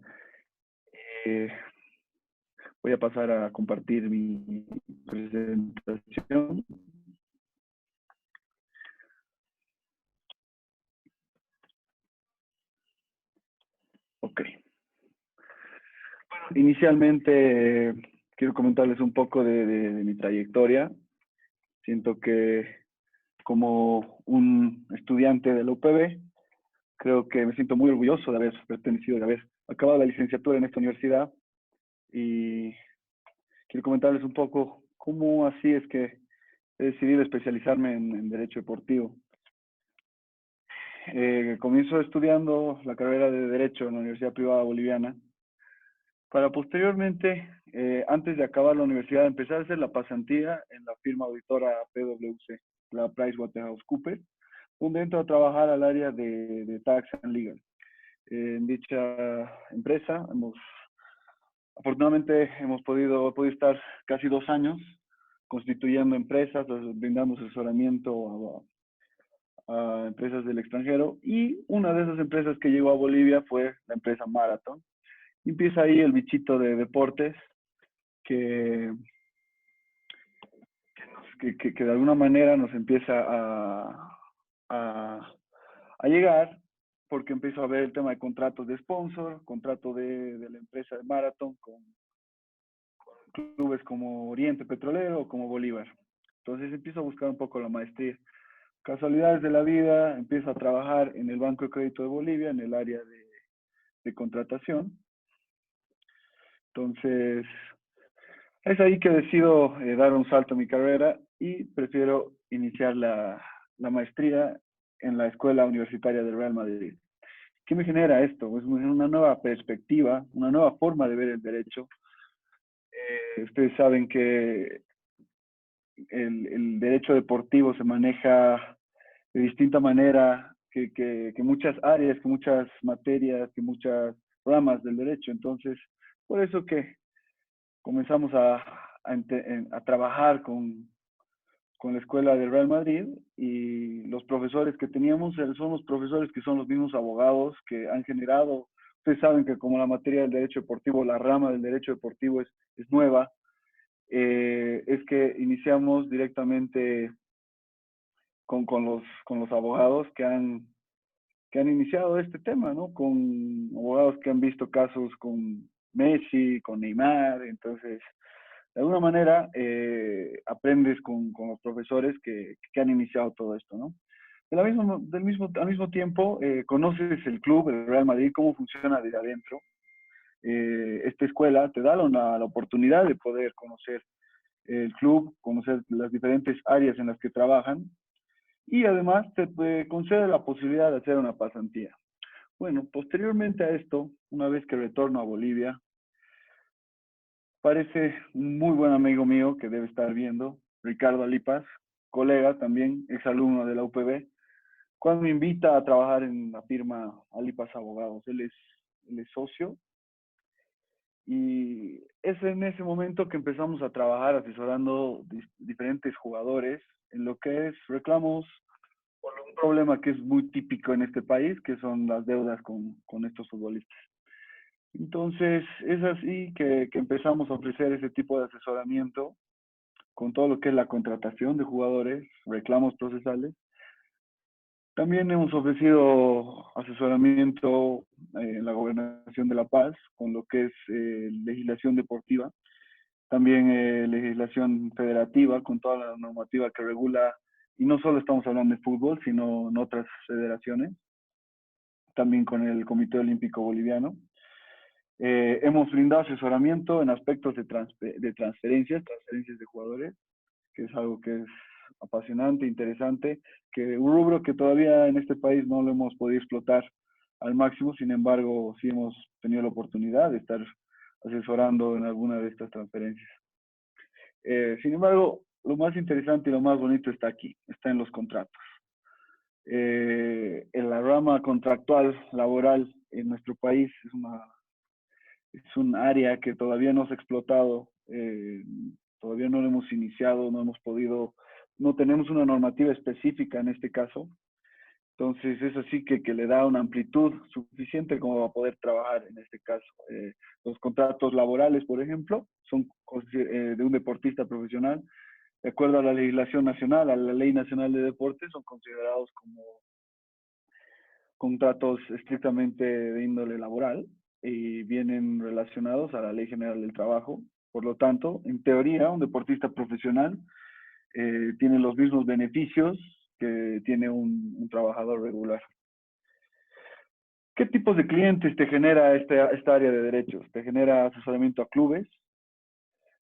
S3: Voy a pasar a compartir mi presentación. Ok. Inicialmente, quiero comentarles un poco de mi trayectoria. Siento que como un estudiante de la UPB, creo que me siento muy orgulloso de haber pertenecido, de haber acabado la licenciatura en esta universidad y quiero comentarles un poco cómo así es que he decidido especializarme en Derecho Deportivo. Comienzo estudiando la carrera de Derecho en la Universidad Privada Boliviana para posteriormente, antes de acabar la universidad, empezar a hacer la pasantía en la firma auditora PwC, la PricewaterhouseCoopers, donde entro a trabajar al área de Tax and Legal. En dicha empresa, afortunadamente hemos podido estar casi 2 años constituyendo empresas, brindando asesoramiento a empresas del extranjero, y una de esas empresas que llegó a Bolivia fue la empresa Marathon. Empieza ahí el bichito de deportes que de alguna manera nos empieza a llegar, porque empiezo a ver el tema de contratos de sponsor, contrato de la empresa de Marathon con clubes como Oriente Petrolero o como Bolívar. Entonces empiezo a buscar un poco la maestría. Casualidades de la vida, empiezo a trabajar en el Banco de Crédito de Bolivia, en el área de contratación. Entonces, es ahí que decido dar un salto a mi carrera y prefiero iniciar la maestría en la Escuela Universitaria del Real Madrid. ¿Qué me genera esto? Es una nueva perspectiva, una nueva forma de ver el derecho. Ustedes saben que el derecho deportivo se maneja de distinta manera que muchas áreas, que muchas materias, que muchas ramas del derecho. Entonces, por eso que comenzamos a trabajar con con la escuela del Real Madrid, y los profesores que teníamos son los profesores que son los mismos abogados que han generado. Ustedes saben que como la materia del derecho deportivo, la rama del derecho deportivo es nueva, es que iniciamos directamente con los abogados que han iniciado este tema, ¿no? Con abogados que han visto casos con Messi, con Neymar. Entonces, de alguna manera, aprendes con los profesores que han iniciado todo esto, ¿no? Al mismo tiempo, conoces el club, el Real Madrid, cómo funciona desde adentro. Esta escuela te da la oportunidad de poder conocer el club, conocer las diferentes áreas en las que trabajan, y además te concede la posibilidad de hacer una pasantía. Bueno, posteriormente a esto, una vez que retorno a Bolivia, parece un muy buen amigo mío que debe estar viendo, Ricardo Alipas, colega también, exalumno de la UPB, cuando me invita a trabajar en la firma Alipas Abogados. Él es socio, y es en ese momento que empezamos a trabajar asesorando diferentes jugadores en lo que es reclamos por un problema que es muy típico en este país, que son las deudas con estos futbolistas. Entonces, es así que empezamos a ofrecer ese tipo de asesoramiento con todo lo que es la contratación de jugadores, reclamos procesales. También hemos ofrecido asesoramiento en la Gobernación de La Paz, con lo que es legislación deportiva, también legislación federativa, con toda la normativa que regula, y no solo estamos hablando de fútbol, sino en otras federaciones, también con el Comité Olímpico Boliviano. Hemos brindado asesoramiento en aspectos de transferencias de jugadores, que es algo que es apasionante, interesante, que un rubro que todavía en este país no lo hemos podido explotar al máximo. Sin embargo, sí hemos tenido la oportunidad de estar asesorando en alguna de estas transferencias. Sin embargo, lo más interesante y lo más bonito está aquí, está en los contratos. En la rama contractual laboral en nuestro país es un área que todavía no se ha explotado, todavía no lo hemos iniciado, no hemos podido, no tenemos una normativa específica en este caso. Entonces es así que le da una amplitud suficiente como para poder trabajar en este caso. Los contratos laborales, por ejemplo, son de un deportista profesional, de acuerdo a la legislación nacional, a la Ley Nacional de Deportes, son considerados como contratos estrictamente de índole laboral y vienen relacionados a la Ley General del Trabajo. Por lo tanto, en teoría, un deportista profesional tiene los mismos beneficios que tiene un trabajador regular. ¿Qué tipos de clientes te genera esta área de derechos? Te genera asesoramiento a clubes,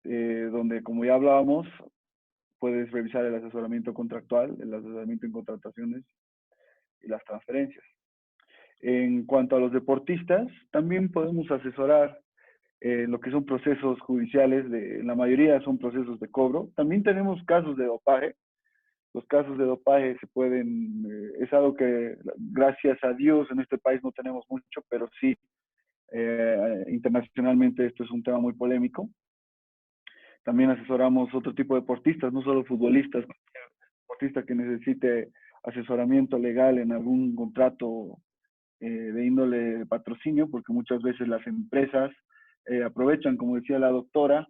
S3: donde, como ya hablábamos, puedes revisar el asesoramiento contractual, el asesoramiento en contrataciones y las transferencias. En cuanto a los deportistas, también podemos asesorar lo que son procesos judiciales, la mayoría son procesos de cobro. También tenemos casos de dopaje. Los casos de dopaje se pueden, es algo que gracias a Dios en este país no tenemos mucho, pero sí, internacionalmente esto es un tema muy polémico. También asesoramos otro tipo de deportistas, no solo futbolistas, deportista que necesite asesoramiento legal en algún contrato de índole de patrocinio, porque muchas veces las empresas aprovechan, como decía la doctora,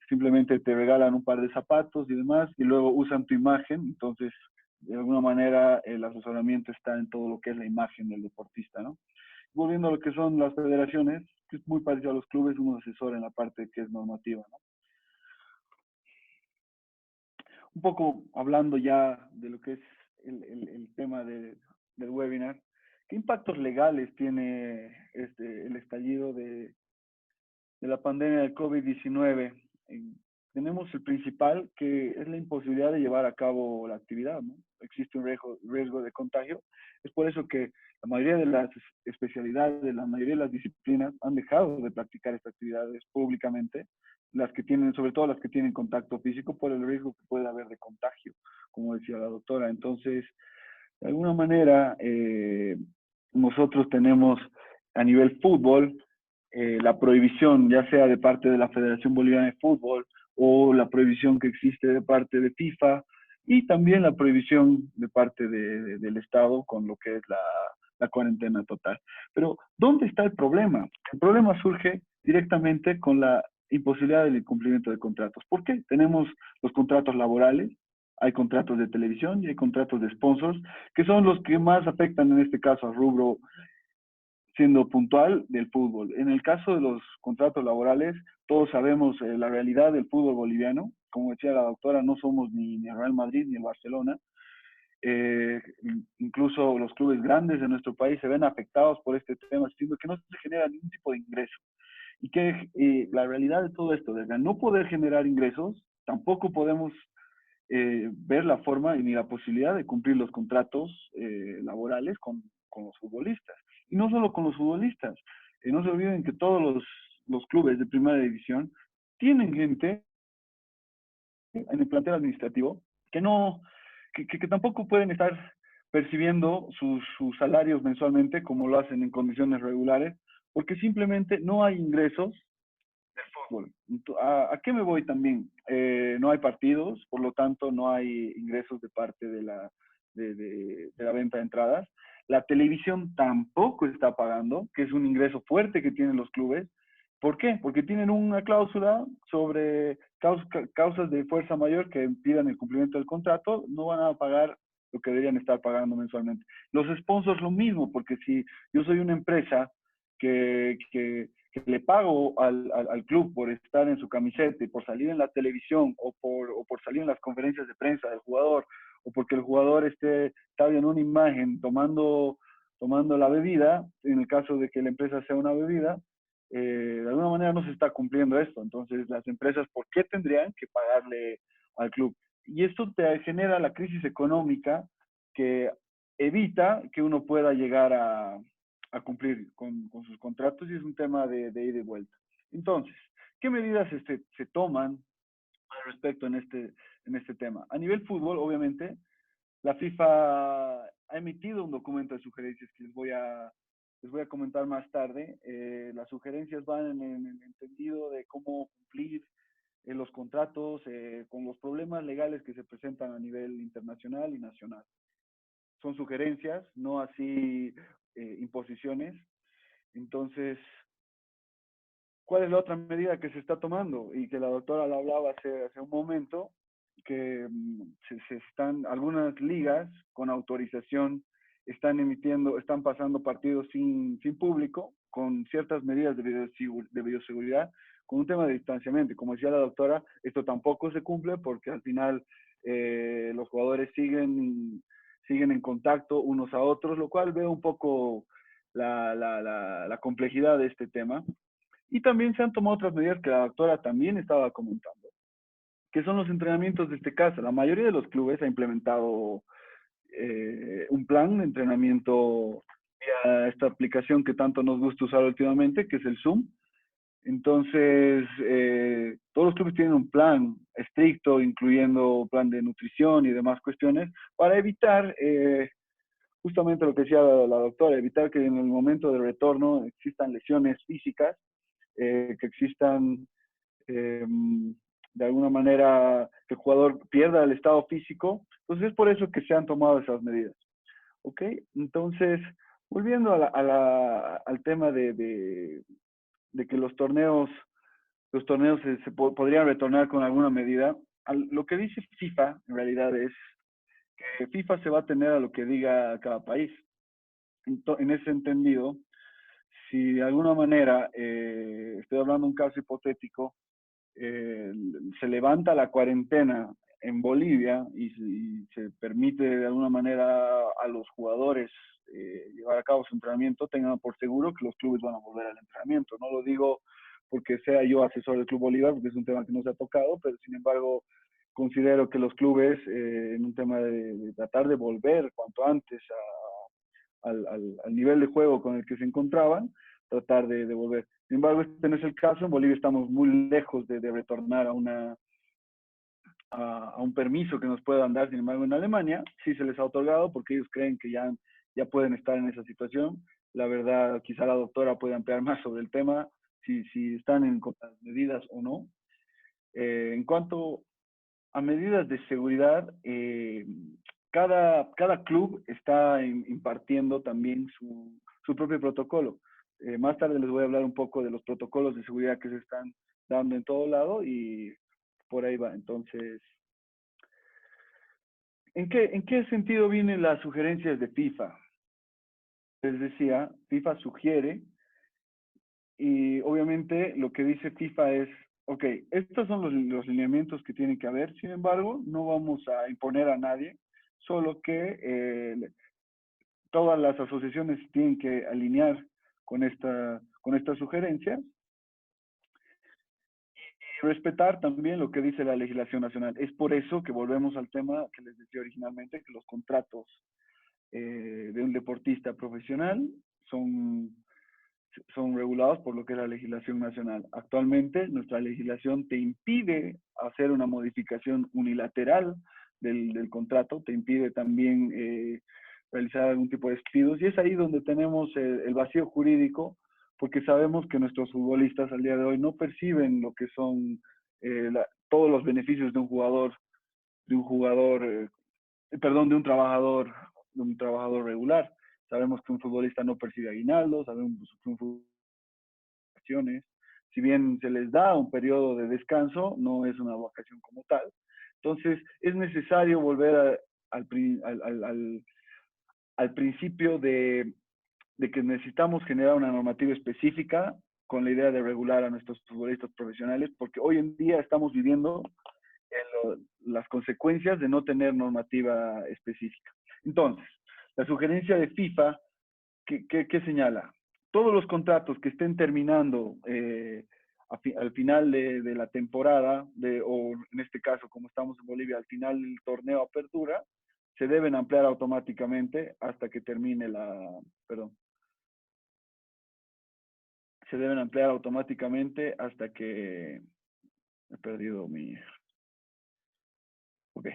S3: simplemente te regalan un par de zapatos y demás, y luego usan tu imagen. Entonces, de alguna manera, el asesoramiento está en todo lo que es la imagen del deportista, ¿no? Volviendo a lo que son las federaciones, que es muy parecido a los clubes, uno asesora en la parte que es normativa, ¿no? Un poco hablando ya de lo que es el tema del webinar, ¿qué impactos legales tiene el estallido de la pandemia del COVID-19? Tenemos el principal, que es la imposibilidad de llevar a cabo la actividad, ¿no? Existe un riesgo de contagio. Es por eso que la mayoría de las especialidades, la mayoría de las disciplinas han dejado de practicar estas actividades públicamente, las que tienen, sobre todo las que tienen contacto físico, por el riesgo que puede haber de contagio, como decía la doctora. Entonces, de alguna manera, nosotros tenemos a nivel fútbol la prohibición, ya sea de parte de la Federación Boliviana de Fútbol o la prohibición que existe de parte de FIFA y también la prohibición de parte del Estado con lo que es la cuarentena total. Pero, ¿dónde está el problema? El problema surge directamente con la imposibilidad del incumplimiento de contratos. ¿Por qué? Tenemos los contratos laborales, hay contratos de televisión y hay contratos de sponsors, que son los que más afectan en este caso al rubro, siendo puntual, del fútbol. En el caso de los contratos laborales, todos sabemos la realidad del fútbol boliviano. Como decía la doctora, no somos ni el Real Madrid ni el Barcelona. Eh, Incluso los clubes grandes de nuestro país se ven afectados por este tema, siendo que no se genera ningún tipo de ingreso. Y que la realidad de todo esto, de no poder generar ingresos, tampoco podemos ver la forma ni la posibilidad de cumplir los contratos laborales con los futbolistas. Y no solo con los futbolistas, no se olviden que todos los clubes de primera división tienen gente en el plantel administrativo que no, que tampoco pueden estar percibiendo sus salarios mensualmente como lo hacen en condiciones regulares, porque simplemente no hay ingresos del fútbol. ¿A qué me voy también? No hay partidos, por lo tanto no hay ingresos de parte de la venta de entradas. La televisión tampoco está pagando, que es un ingreso fuerte que tienen los clubes. ¿Por qué? Porque tienen una cláusula sobre causas de fuerza mayor que impidan el cumplimiento del contrato, no van a pagar lo que deberían estar pagando mensualmente. Los sponsors lo mismo, porque si yo soy una empresa que le pago al club por estar en su camiseta y por salir en la televisión o por salir en las conferencias de prensa del jugador o porque el jugador está en una imagen tomando la bebida, en el caso de que la empresa sea una bebida, de alguna manera no se está cumpliendo esto. Entonces, las empresas, ¿por qué tendrían que pagarle al club? Y esto te genera la crisis económica que evita que uno pueda llegar a cumplir con sus contratos y es un tema de ida y vuelta. Entonces, ¿qué medidas se toman al respecto en este tema? A nivel fútbol, obviamente, la FIFA ha emitido un documento de sugerencias que les voy a comentar más tarde. Las sugerencias van en el entendido de cómo cumplir los contratos con los problemas legales que se presentan a nivel internacional y nacional. Son sugerencias, no así imposiciones. Entonces, ¿cuál es la otra medida que se está tomando? Y que la doctora la hablaba hace un momento, que algunas ligas con autorización están pasando partidos sin público, con ciertas medidas de bioseguridad, con un tema de distanciamiento. Como decía la doctora, esto tampoco se cumple porque al final los jugadores siguen en contacto unos a otros, lo cual veo un poco la complejidad de este tema. Y también se han tomado otras medidas que la doctora también estaba comentando, que son los entrenamientos de este caso. La mayoría de los clubes ha implementado un plan de entrenamiento vía esta aplicación que tanto nos gusta usar últimamente, que es el Zoom. Entonces, todos los clubes tienen un plan estricto, incluyendo plan de nutrición y demás cuestiones, para evitar justamente lo que decía la doctora, evitar que en el momento de retorno existan lesiones físicas, que existan de alguna manera que el jugador pierda el estado físico. Entonces es por eso que se han tomado esas medidas. ¿Ok? Entonces, volviendo al tema de que los torneos podrían retornar con alguna medida, lo que dice FIFA en realidad es que FIFA se va a tener a lo que diga cada país. En ese entendido, si de alguna manera, estoy hablando de un caso hipotético, se levanta la cuarentena en Bolivia y se permite de alguna manera a los jugadores llevar a cabo su entrenamiento, tengan por seguro que los clubes van a volver al entrenamiento. No lo digo porque sea yo asesor del Club Bolívar, porque es un tema que no se ha tocado, pero sin embargo considero que los clubes, en un tema de tratar de volver cuanto antes al nivel de juego con el que se encontraban, tratar de volver. Sin embargo, este no es el caso. En Bolivia estamos muy lejos de retornar a un permiso que nos puedan dar. Sin embargo, en Alemania sí se les ha otorgado porque ellos creen que ya pueden estar en esa situación. La verdad, quizá la doctora puede ampliar más sobre el tema, si están con las medidas o no. En cuanto a medidas de seguridad, cada club está impartiendo también su propio protocolo. Más tarde les voy a hablar un poco de los protocolos de seguridad que se están dando en todo lado y por ahí va. Entonces, ¿en qué sentido vienen las sugerencias de FIFA? Les decía, FIFA sugiere y obviamente lo que dice FIFA es, ok, estos son los lineamientos que tienen que haber, sin embargo, no vamos a imponer a nadie, solo que todas las asociaciones tienen que alinear con estas sugerencias y respetar también lo que dice la legislación nacional. Es por eso que volvemos al tema que les decía originalmente, que los contratos de un deportista profesional son regulados por lo que es la legislación nacional. Actualmente, nuestra legislación te impide hacer una modificación unilateral del contrato, te impide también realizar algún tipo de despidos, y es ahí donde tenemos el vacío jurídico, porque sabemos que nuestros futbolistas al día de hoy no perciben lo que son todos los beneficios de un jugador, perdón, de un trabajador regular. Sabemos que un futbolista no percibe aguinaldo, sabemos que un futbolista, si bien se les da un periodo de descanso, no es una vacación como tal. Entonces, es necesario volver al principio de que necesitamos generar una normativa específica con la idea de regular a nuestros futbolistas profesionales, porque hoy en día estamos viviendo las consecuencias de no tener normativa específica. Entonces, la sugerencia de FIFA, ¿qué señala? Todos los contratos que estén terminando al final de la temporada, o en este caso, como estamos en Bolivia, al final del torneo Apertura, se deben ampliar automáticamente hasta que termine perdón, se deben ampliar automáticamente hasta que, he perdido ok,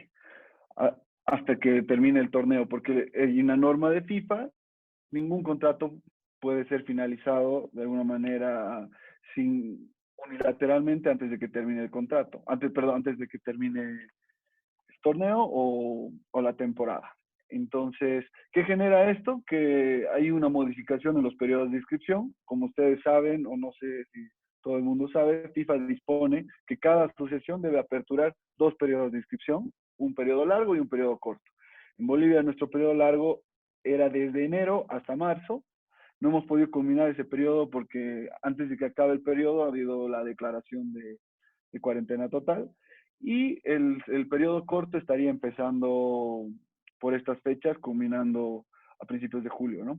S3: hasta que termine el torneo, porque hay una norma de FIFA, ningún contrato puede ser finalizado de alguna manera unilateralmente antes de que termine el contrato, antes de que termine el torneo o la temporada. Entonces, ¿qué genera esto? Que hay una modificación en los periodos de inscripción. Como ustedes saben, o no sé si todo el mundo sabe, FIFA dispone que cada asociación debe aperturar 2 periodos de inscripción, un periodo largo y un periodo corto. En Bolivia, nuestro periodo largo era desde enero hasta marzo. No hemos podido culminar ese periodo porque antes de que acabe el periodo ha habido la declaración de cuarentena total. Y el periodo corto estaría empezando por estas fechas, culminando a principios de julio, ¿no?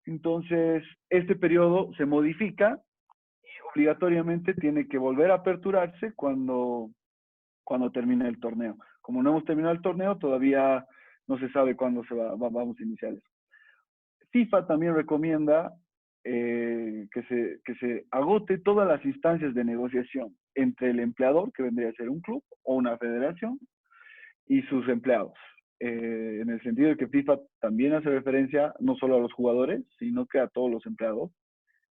S3: Entonces, este periodo se modifica y obligatoriamente tiene que volver a aperturarse cuando termine el torneo. Como no hemos terminado el torneo, todavía no se sabe cuándo vamos a iniciar eso. FIFA también recomienda que se agote todas las instancias de negociación entre el empleador, que vendría a ser un club o una federación, y sus empleados. En el sentido de que FIFA también hace referencia no solo a los jugadores, sino que a todos los empleados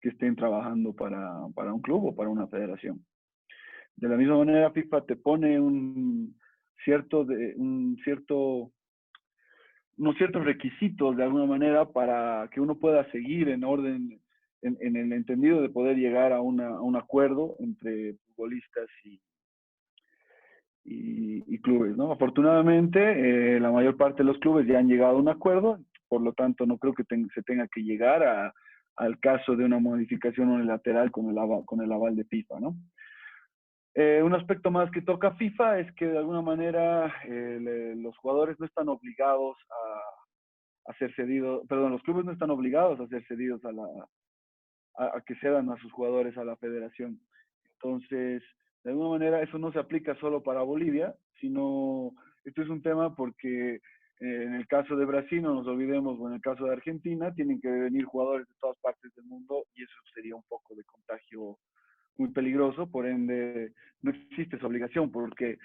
S3: que estén trabajando para un club o para una federación. De la misma manera, FIFA te pone unos ciertos requisitos de alguna manera para que uno pueda seguir en orden, en el entendido de poder llegar a un acuerdo entre futbolistas y clubes, ¿no? Afortunadamente, la mayor parte de los clubes ya han llegado a un acuerdo, por lo tanto no creo que se tenga que llegar al caso de una modificación unilateral con el aval de FIFA, ¿no? Un aspecto más que toca FIFA es que de alguna manera los jugadores no están obligados a ser cedidos, perdón, los clubes no están obligados a ser cedidos a que cedan a sus jugadores a la federación. Entonces, de alguna manera eso no se aplica solo para Bolivia, sino esto es un tema porque en el caso de Brasil, no nos olvidemos, o en el caso de Argentina, tienen que venir jugadores de todas partes del mundo y eso sería un poco de contagio muy peligroso, por ende no existe esa obligación porque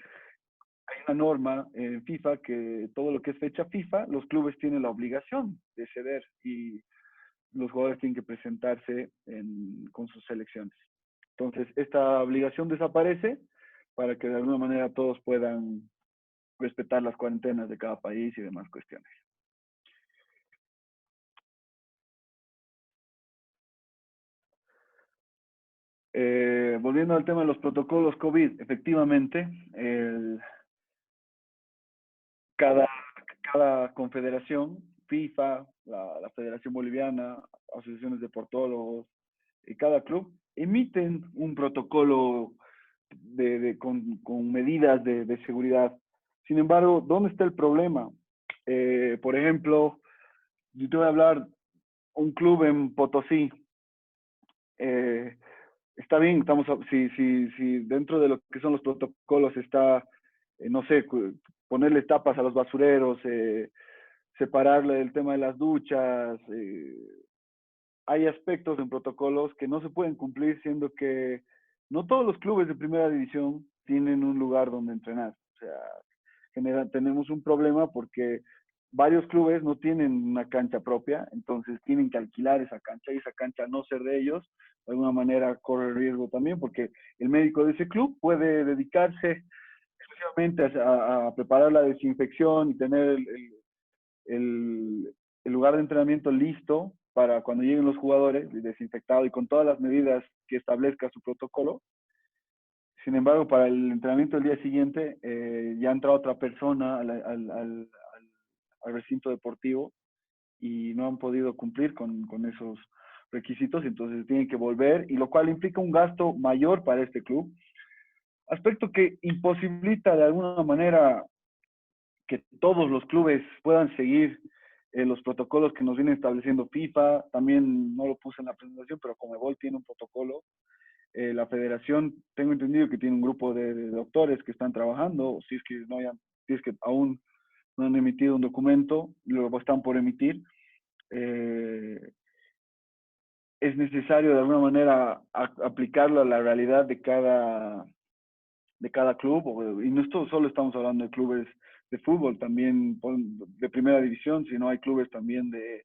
S3: hay una norma en FIFA que todo lo que es fecha FIFA, los clubes tienen la obligación de ceder y los jugadores tienen que presentarse con sus selecciones. Entonces, esta obligación desaparece, para que de alguna manera todos puedan respetar las cuarentenas de cada país y demás cuestiones. Volviendo al tema de los protocolos COVID, efectivamente, cada confederación, FIFA, la Federación Boliviana, asociaciones de portólogos y cada club emiten un protocolo con medidas de seguridad. Sin embargo, ¿dónde está el problema? Por ejemplo, yo te voy a hablar un club en Potosí. Está bien, si dentro de lo que son los protocolos está, no sé, ponerle tapas a los basureros, separarle el tema de las duchas, hay aspectos en protocolos que no se pueden cumplir, siendo que no todos los clubes de primera división tienen un lugar donde entrenar. O sea, tenemos un problema porque varios clubes no tienen una cancha propia, entonces tienen que alquilar esa cancha y esa cancha a no ser de ellos, de alguna manera corre riesgo también porque el médico de ese club puede dedicarse exclusivamente a preparar la desinfección y tener el, el lugar de entrenamiento listo para cuando lleguen los jugadores, desinfectado y con todas las medidas que establezca su protocolo. Sin embargo, para el entrenamiento del día siguiente, ya entra otra persona al recinto deportivo y no han podido cumplir con esos requisitos, entonces tienen que volver, y lo cual implica un gasto mayor para este club, aspecto que imposibilita de alguna manera que todos los clubes puedan seguir los protocolos que nos viene estableciendo FIFA. También no lo puse en la presentación, pero Conmebol tiene un protocolo. La federación, tengo entendido que tiene un grupo de doctores que están trabajando, si es que si es que aún no han emitido un documento, lo están por emitir. Es necesario de alguna manera aplicarlo a la realidad de cada club, y no solo estamos hablando de clubes de fútbol, también de primera división, sino hay clubes también de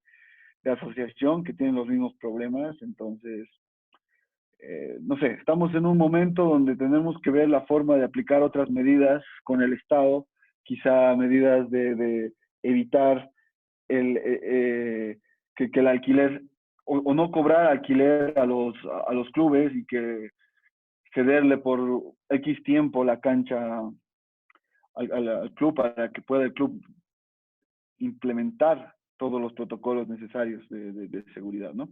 S3: asociación que tienen los mismos problemas. Entonces, no sé, estamos en un momento donde tenemos que ver la forma de aplicar otras medidas con el Estado, quizá medidas de evitar que el alquiler, o no cobrar alquiler a los clubes y que cederle por X tiempo la cancha al club para que pueda el club implementar todos los protocolos necesarios de seguridad, ¿no?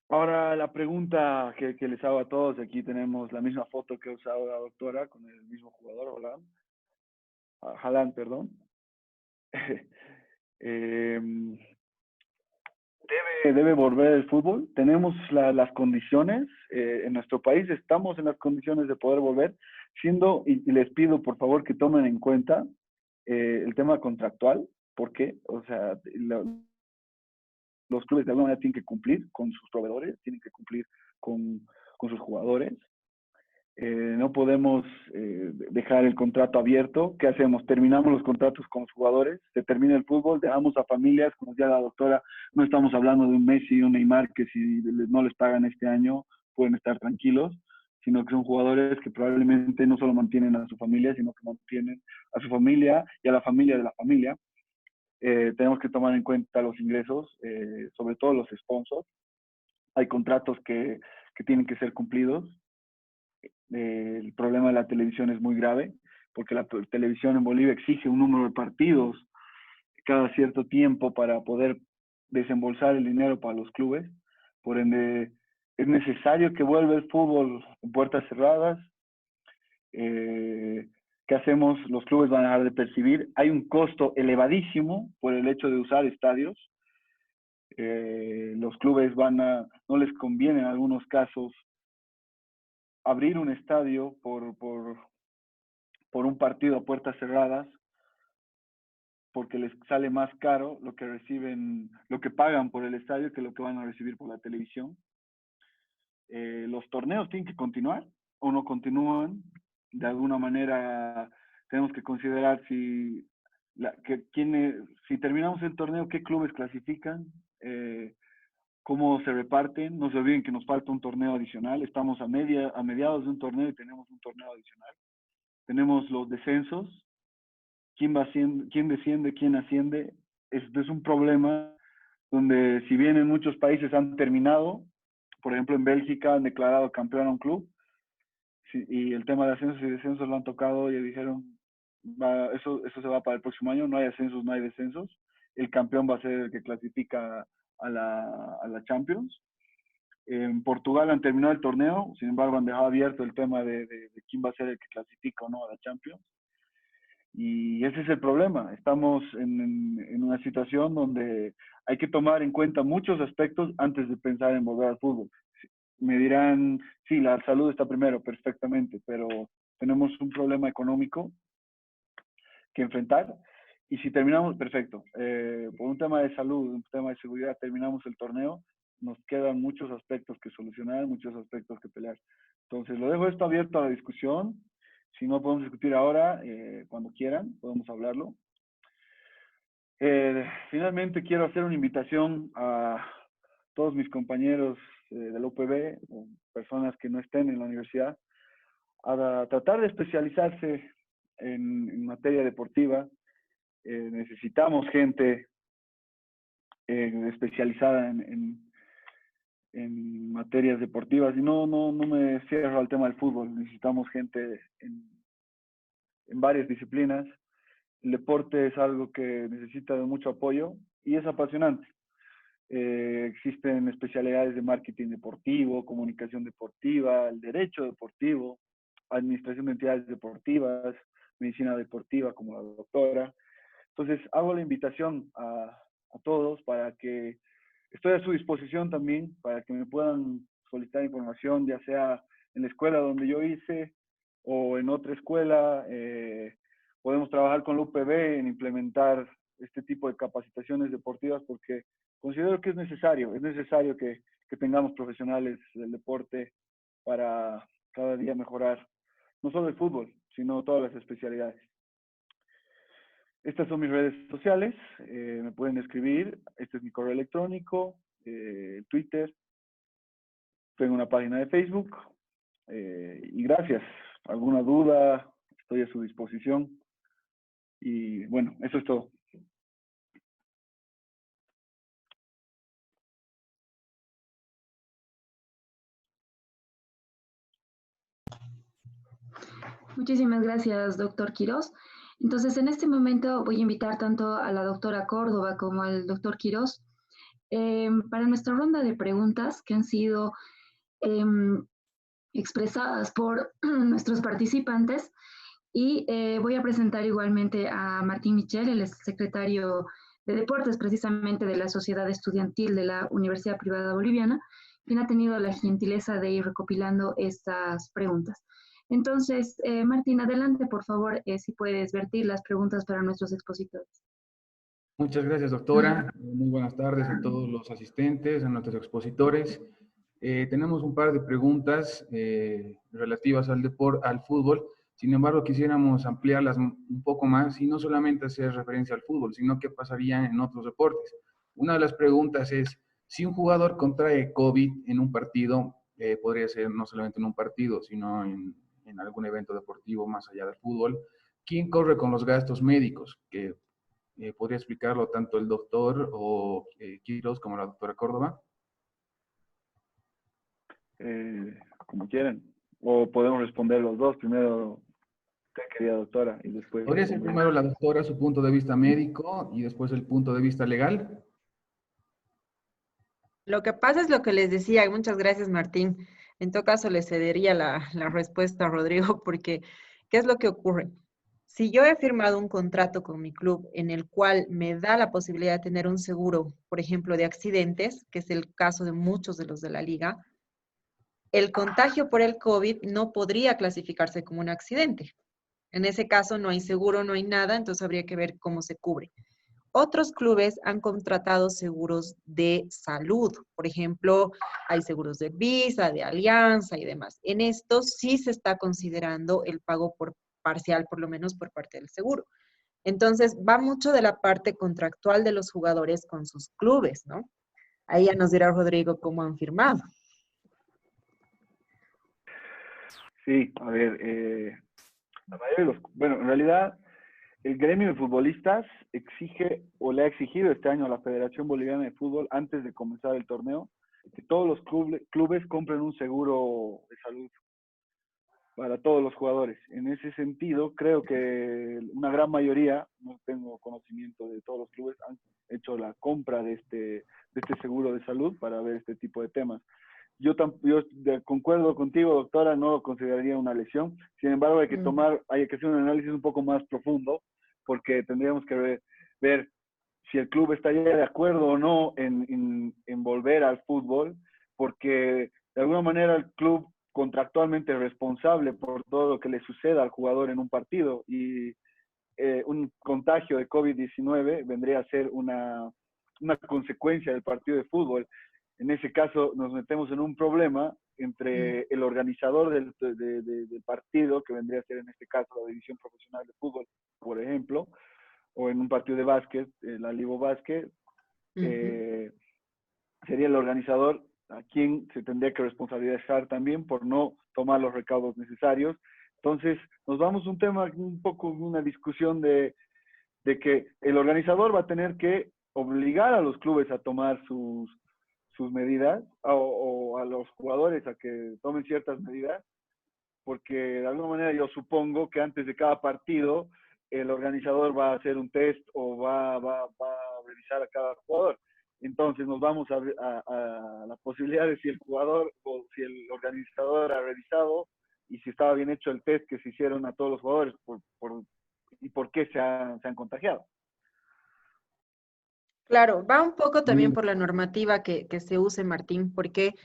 S3: Ahora la pregunta que les hago a todos, aquí tenemos la misma foto que ha usado la doctora con el mismo jugador, Haaland, perdón. eh, debe volver el fútbol. Tenemos las condiciones, en nuestro país estamos en las condiciones de poder volver, y les pido por favor que tomen en cuenta el tema contractual, porque, o sea, los clubes de alguna manera tienen que cumplir con sus proveedores, tienen que cumplir con sus jugadores. No podemos dejar el contrato abierto. ¿Qué hacemos? Terminamos los contratos con los jugadores, se termina el fútbol, dejamos a familias, como decía la doctora, no estamos hablando de un Messi y un Neymar que si no les pagan este año pueden estar tranquilos, sino que son jugadores que probablemente no solo mantienen a su familia, sino que mantienen a su familia y a la familia de la familia. Tenemos que tomar en cuenta los ingresos, sobre todo los sponsors. Hay contratos que tienen que ser cumplidos. El problema de la televisión es muy grave, porque la televisión en Bolivia exige un número de partidos cada cierto tiempo para poder desembolsar el dinero para los clubes. Por ende, es necesario que vuelva el fútbol en puertas cerradas. ¿Qué hacemos? Los clubes van a dejar de percibir. Hay un costo elevadísimo por el hecho de usar estadios. Los clubes no les conviene en algunos casos abrir un estadio por un partido a puertas cerradas, porque les sale más caro lo que pagan por el estadio que lo que van a recibir por la televisión. Los torneos tienen que continuar o no continúan. De alguna manera tenemos que considerar si terminamos el torneo, qué clubes clasifican. cómo se reparten. No se olviden que nos falta un torneo adicional. Estamos a mediados de un torneo y tenemos un torneo adicional. Tenemos los descensos. ¿Quién desciende, quién asciende? Esto es un problema donde, si bien en muchos países han terminado, por ejemplo en Bélgica han declarado campeón a un club, y el tema de ascensos y descensos lo han tocado y dijeron, eso se va para el próximo año, no hay ascensos, no hay descensos, el campeón va a ser el que clasifica a la Champions. En Portugal han terminado el torneo, sin embargo han dejado abierto el tema de quién va a ser el que clasifica o no a la Champions. Y ese es el problema. Estamos en una situación donde hay que tomar en cuenta muchos aspectos antes de pensar en volver al fútbol. Me dirán, sí, la salud está primero, perfectamente, pero tenemos un problema económico que enfrentar. Y si terminamos, perfecto, por un tema de salud, un tema de seguridad, terminamos el torneo, nos quedan muchos aspectos que solucionar, muchos aspectos que pelear. Entonces, lo dejo esto abierto a la discusión. Si no podemos discutir ahora, cuando quieran, podemos hablarlo. Finalmente, quiero hacer una invitación a todos mis compañeros de la UPB, o personas que no estén en la universidad, a tratar de especializarse en materia deportiva. Necesitamos gente especializada en materias deportivas, y no me cierro al tema del fútbol. Necesitamos gente en varias disciplinas. El deporte es algo que necesita de mucho apoyo y es apasionante. Existen especialidades de marketing deportivo, comunicación deportiva, el derecho deportivo, administración de entidades deportivas, medicina deportiva como la doctora. Entonces, hago la invitación a todos para que estoy a su disposición también, para que me puedan solicitar información, ya sea en la escuela donde yo hice o en otra escuela. Podemos trabajar con la UPB en implementar este tipo de capacitaciones deportivas, porque considero que es necesario que tengamos profesionales del deporte para cada día mejorar no solo el fútbol, sino todas las especialidades. Estas son mis redes sociales, me pueden escribir, este es mi correo electrónico, Twitter, tengo una página de Facebook, y gracias. ¿Alguna duda? Estoy a su disposición. Y bueno, eso es todo.
S1: Muchísimas gracias, doctor Quirós. Entonces, en este momento voy a invitar tanto a la doctora Córdoba como al doctor Quirós para nuestra ronda de preguntas que han sido expresadas por nuestros participantes. Y voy a presentar igualmente a Martín Michel, el secretario de Deportes precisamente de la Sociedad Estudiantil de la Universidad Privada Boliviana, quien ha tenido la gentileza de ir recopilando estas preguntas. Entonces, Martín, adelante, por favor, si puedes vertir las preguntas para nuestros expositores.
S4: Muchas gracias, doctora. Muy buenas tardes a todos los asistentes, a nuestros expositores. Tenemos un par de preguntas relativas al fútbol. Sin embargo, quisiéramos ampliarlas un poco más y no solamente hacer referencia al fútbol, sino qué pasaría en otros deportes. Una de las preguntas es, si un jugador contrae COVID en un partido, podría ser no solamente en un partido, sino en algún evento deportivo más allá del fútbol, ¿quién corre con los gastos médicos? Que podría explicarlo tanto el doctor Quirós como la doctora Córdoba.
S3: Como quieran. O podemos responder los dos. Primero, querida doctora, y después...
S4: ¿Podría ser primero la doctora su punto de vista médico y después el punto de vista legal?
S2: Lo que pasa es lo que les decía. Muchas gracias, Martín. En todo caso, le cedería la respuesta a Rodrigo, porque ¿qué es lo que ocurre? Si yo he firmado un contrato con mi club en el cual me da la posibilidad de tener un seguro, por ejemplo, de accidentes, que es el caso de muchos de los de la liga, el contagio por el COVID no podría clasificarse como un accidente. En ese caso no hay seguro, no hay nada, entonces habría que ver cómo se cubre. Otros clubes han contratado seguros de salud. Por ejemplo, hay seguros de Visa, de Alianza y demás. En esto sí se está considerando el pago por parcial, por lo menos por parte del seguro. Entonces, va mucho de la parte contractual de los jugadores con sus clubes, ¿no? Ahí ya nos dirá Rodrigo cómo han firmado.
S3: Sí, a ver, la mayoría de bueno, en realidad el gremio de futbolistas exige o le ha exigido este año a la Federación Boliviana de Fútbol, antes de comenzar el torneo, que todos los clubes compren un seguro de salud para todos los jugadores. En ese sentido, creo que una gran mayoría, no tengo conocimiento de todos los clubes, han hecho la compra de este seguro de salud para ver este tipo de temas. Yo concuerdo contigo, doctora, no lo consideraría una lesión. Sin embargo, hay que hacer un análisis un poco más profundo, porque tendríamos que ver si el club está ya de acuerdo o no en volver al fútbol, porque de alguna manera el club contractualmente es responsable por todo lo que le suceda al jugador en un partido, y un contagio de COVID-19 vendría a ser una consecuencia del partido de fútbol. En ese caso nos metemos en un problema entre el organizador del partido, que vendría a ser en este caso la División Profesional de Fútbol, por ejemplo, o en un partido de básquet, la Libo Básquet, sería el organizador a quien se tendría que responsabilizar también por no tomar los recaudos necesarios. Entonces, nos vamos a un tema, un poco una discusión de que el organizador va a tener que obligar a los clubes a tomar sus medidas, o a los jugadores a que tomen ciertas medidas, porque de alguna manera yo supongo que antes de cada partido el organizador va a hacer un test o va a revisar a cada jugador. Entonces nos vamos a la posibilidad de si el jugador o si el organizador ha revisado y si estaba bien hecho el test que se hicieron a todos los jugadores y por qué se han contagiado.
S2: Claro, va un poco también por la normativa que se use, Martín, porque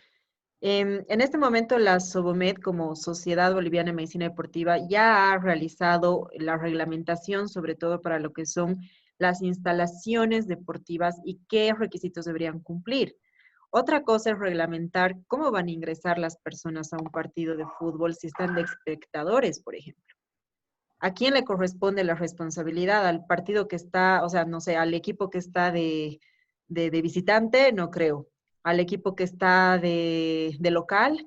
S2: en este momento la SOBOMED, como Sociedad Boliviana de Medicina Deportiva, ya ha realizado la reglamentación, sobre todo para lo que son las instalaciones deportivas y qué requisitos deberían cumplir. Otra cosa es reglamentar cómo van a ingresar las personas a un partido de fútbol si están de espectadores, por ejemplo. ¿A quién le corresponde la responsabilidad? ¿Al partido que está, o sea, no sé, al equipo que está de visitante? No creo. ¿Al equipo que está de local?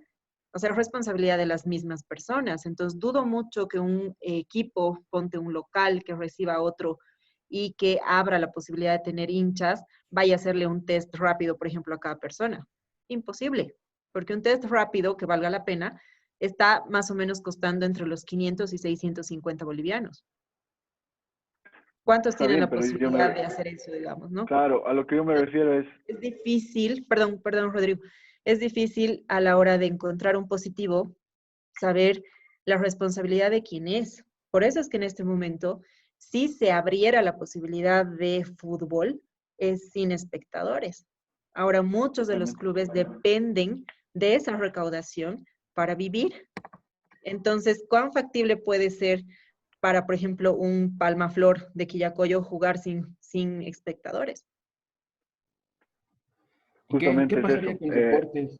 S2: O sea, es responsabilidad de las mismas personas. Entonces, dudo mucho que un equipo, ponte un local que reciba a otro y que abra la posibilidad de tener hinchas, vaya a hacerle un test rápido, por ejemplo, a cada persona. Imposible, porque un test rápido que valga la pena está más o menos costando entre los 500 y 650 bolivianos. ¿Cuántos
S3: Está
S2: tienen
S3: bien,
S2: la
S3: pero
S2: posibilidad de hacer eso, digamos, no?
S3: Claro, a lo que yo me refiero es...
S2: Es difícil, perdón, Rodrigo, es difícil a la hora de encontrar un positivo saber la responsabilidad de quién es. Por eso es que en este momento, si se abriera la posibilidad de fútbol, es sin espectadores. Ahora, muchos de los clubes dependen de esa recaudación para vivir. Entonces, ¿cuán factible puede ser para, por ejemplo, un Palmaflor de Quillacollo jugar sin espectadores?
S4: ¿Y qué
S3: Justamente es
S4: pasaría
S3: eso.
S4: con los deportes?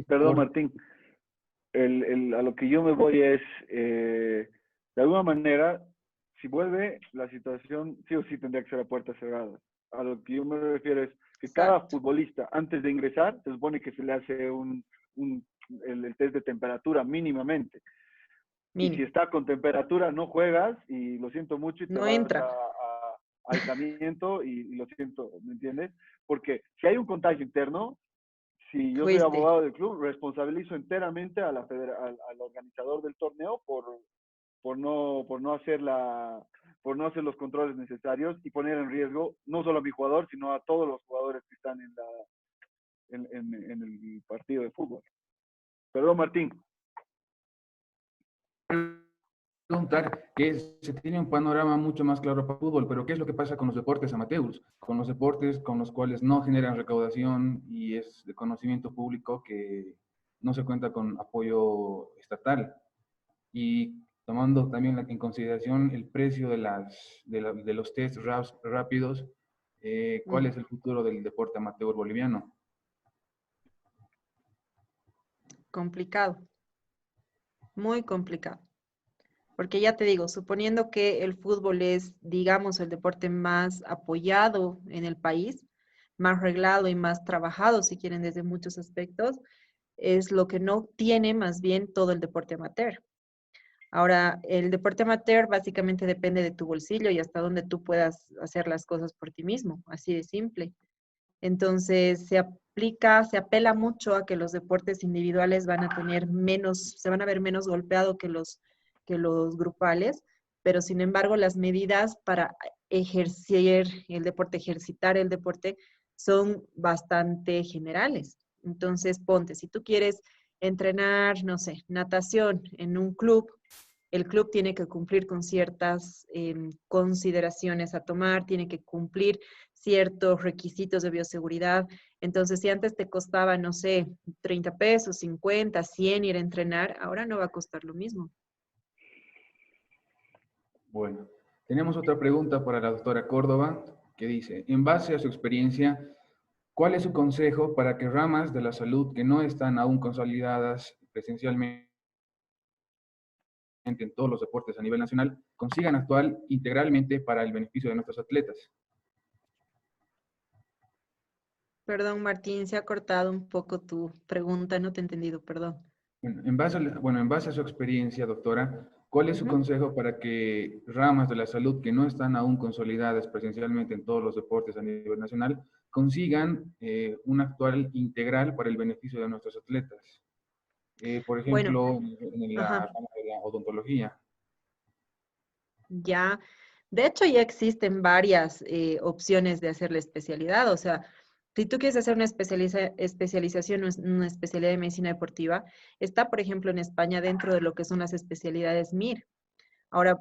S3: Perdón, Martín. A lo que yo me voy es, de alguna manera, si vuelve la situación, sí o sí tendría que ser a puertas cerradas. A lo que yo me refiero es que cada futbolista, antes de ingresar, se supone que se le hace el test de temperatura mínimamente. Y si está con temperatura, no juegas, y lo siento mucho, y te vas a aislamiento, y lo siento, ¿me entiendes? Porque si hay un contagio interno, si yo soy abogado del club, responsabilizo enteramente al organizador del torneo por no hacer los controles necesarios y poner en riesgo no solo a mi jugador, sino a todos los jugadores que están en el partido de fútbol. Perdón, Martín.
S4: Preguntar que se tiene un panorama mucho más claro para el fútbol, pero ¿qué es lo que pasa con los deportes amateurs? Con los deportes con los cuales no generan recaudación y es de conocimiento público que no se cuenta con apoyo estatal. Y tomando también en consideración el precio de los test rápidos, ¿cuál es el futuro del deporte amateur boliviano?
S2: Complicado, muy complicado. Porque ya te digo, suponiendo que el fútbol es, digamos, el deporte más apoyado en el país, más reglado y más trabajado, si quieren, desde muchos aspectos, es lo que no tiene más bien todo el deporte amateur. Ahora, el deporte amateur básicamente depende de tu bolsillo y hasta donde tú puedas hacer las cosas por ti mismo, así de simple. Entonces, se apela mucho a que los deportes individuales van a tener menos, se van a ver menos golpeados que los grupales, pero sin embargo, las medidas para ejercer el deporte, ejercitar el deporte, son bastante generales. Entonces, ponte, si tú quieres entrenar, no sé, natación en un club, el club tiene que cumplir con ciertas consideraciones a tomar, tiene que cumplir ciertos requisitos de bioseguridad. Entonces, si antes te costaba, no sé, 30 pesos, 50, 100 ir a entrenar, ahora no va a costar lo mismo.
S4: Bueno, tenemos otra pregunta para la doctora Córdoba que dice, en base a su experiencia, ¿cuál es su consejo para que ramas de la salud que no están aún consolidadas presencialmente en todos los deportes a nivel nacional consigan actuar integralmente para el beneficio de nuestros atletas?
S2: Perdón, Martín, se ha cortado un poco tu pregunta, no te he entendido, perdón.
S4: Bueno, en base a su experiencia, doctora, ¿cuál es su consejo para que ramas de la salud que no están aún consolidadas presencialmente en todos los deportes a nivel nacional consigan un actual integral para el beneficio de nuestros atletas? Por
S2: Bueno,
S4: ejemplo, en la
S2: ajá,
S4: rama de la odontología.
S2: ya. De hecho, ya existen varias opciones de hacer la especialidad. O sea, si tú quieres hacer una especialización, una especialidad de medicina deportiva, está, por ejemplo, en España dentro de lo que son las especialidades MIR. Ahora,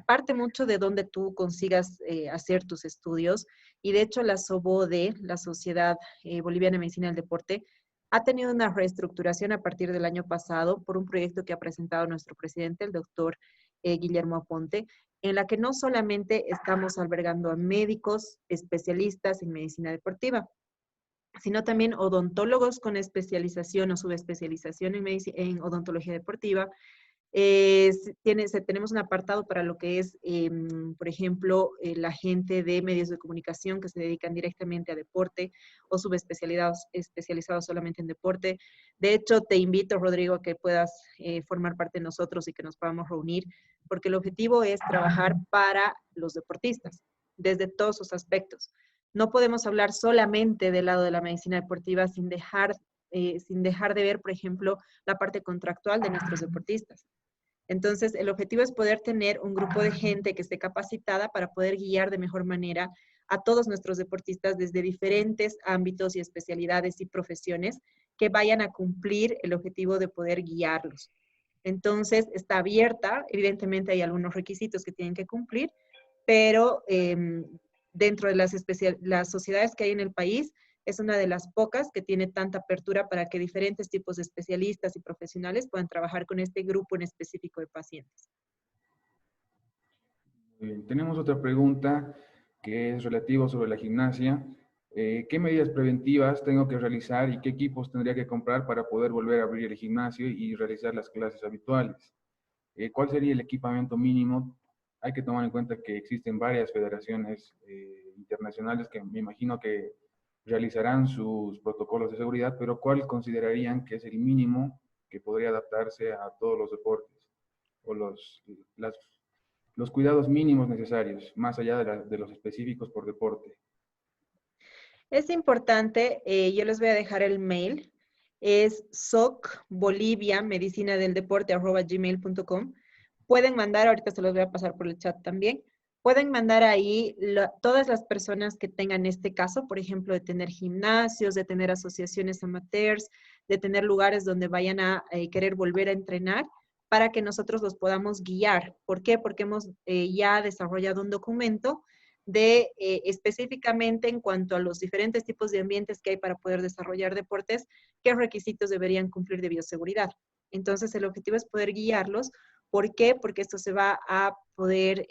S2: parte mucho de dónde tú consigas hacer tus estudios y de hecho la SOBODE, la Sociedad Boliviana de Medicina del Deporte, ha tenido una reestructuración a partir del año pasado por un proyecto que ha presentado nuestro presidente, el doctor Guillermo Aponte, en la que no solamente estamos albergando a médicos especialistas en medicina deportiva, sino también odontólogos con especialización o subespecialización en odontología deportiva. Tenemos un apartado para lo que es, por ejemplo, la gente de medios de comunicación que se dedican directamente a deporte o especializados solamente en deporte. De hecho, te invito, Rodrigo, a que puedas formar parte de nosotros y que nos podamos reunir, porque el objetivo es trabajar para los deportistas, desde todos sus aspectos. No podemos hablar solamente del lado de la medicina deportiva sin dejar de ver, por ejemplo, la parte contractual de nuestros deportistas. Entonces, el objetivo es poder tener un grupo de gente que esté capacitada para poder guiar de mejor manera a todos nuestros deportistas desde diferentes ámbitos y especialidades y profesiones que vayan a cumplir el objetivo de poder guiarlos. Entonces, está abierta, evidentemente hay algunos requisitos que tienen que cumplir, pero dentro de las sociedades que hay en el país, es una de las pocas que tiene tanta apertura para que diferentes tipos de especialistas y profesionales puedan trabajar con este grupo en específico de pacientes.
S4: Tenemos otra pregunta que es relativa sobre la gimnasia. ¿Qué medidas preventivas tengo que realizar y qué equipos tendría que comprar para poder volver a abrir el gimnasio y realizar las clases habituales? ¿Cuál sería el equipamiento mínimo? Hay que tomar en cuenta que existen varias federaciones internacionales que me imagino que realizarán sus protocolos de seguridad, pero ¿cuál considerarían que es el mínimo que podría adaptarse a todos los deportes o los cuidados mínimos necesarios, más allá de los específicos por deporte?
S2: Es importante, yo les voy a dejar el mail, es socboliviamedicinadeldeporte@gmail.com. Pueden mandar, ahorita se los voy a pasar por el chat también, pueden mandar ahí todas las personas que tengan este caso, por ejemplo, de tener gimnasios, de tener asociaciones amateurs, de tener lugares donde vayan a querer volver a entrenar, para que nosotros los podamos guiar. ¿Por qué? Porque hemos ya desarrollado un documento de específicamente en cuanto a los diferentes tipos de ambientes que hay para poder desarrollar deportes, qué requisitos deberían cumplir de bioseguridad. Entonces, el objetivo es poder guiarlos. ¿Por qué? Porque esto se va a poder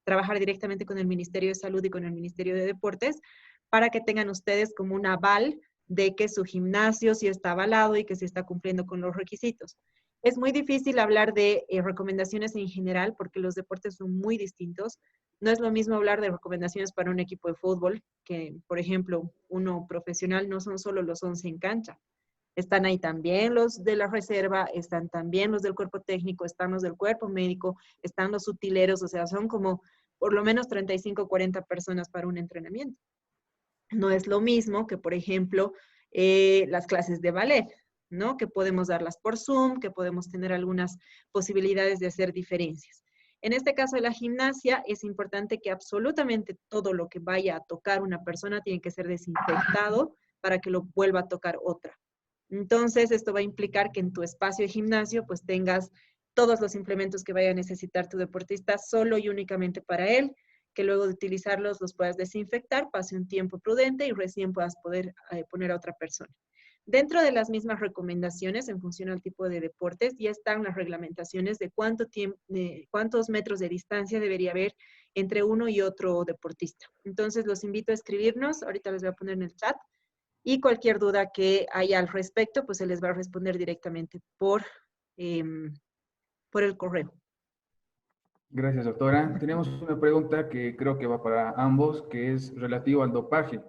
S2: trabajar directamente con el Ministerio de Salud y con el Ministerio de Deportes para que tengan ustedes como un aval de que su gimnasio sí está avalado y que sí está cumpliendo con los requisitos. Es muy difícil hablar de recomendaciones en general porque los deportes son muy distintos. No es lo mismo hablar de recomendaciones para un equipo de fútbol que, por ejemplo, uno profesional, no son solo los 11 en cancha. Están ahí también los de la reserva, están también los del cuerpo técnico, están los del cuerpo médico, están los utileros, o sea, son como por lo menos 35 o 40 personas para un entrenamiento. No es lo mismo que, por ejemplo, las clases de ballet, ¿no? Que podemos darlas por Zoom, que podemos tener algunas posibilidades de hacer diferencias. En este caso de la gimnasia, es importante que absolutamente todo lo que vaya a tocar una persona tiene que ser desinfectado para que lo vuelva a tocar otra. Entonces, esto va a implicar que en tu espacio de gimnasio, pues tengas todos los implementos que vaya a necesitar tu deportista solo y únicamente para él, que luego de utilizarlos los puedas desinfectar, pase un tiempo prudente y recién puedas poder poner a otra persona. Dentro de las mismas recomendaciones, en función al tipo de deportes, ya están las reglamentaciones de cuántos metros de distancia debería haber entre uno y otro deportista. Entonces, los invito a escribirnos, ahorita les voy a poner en el chat, y cualquier duda que haya al respecto, pues se les va a responder directamente por el correo.
S4: Gracias, doctora. Tenemos una pregunta que creo que va para ambos, que es relativo al dopaje.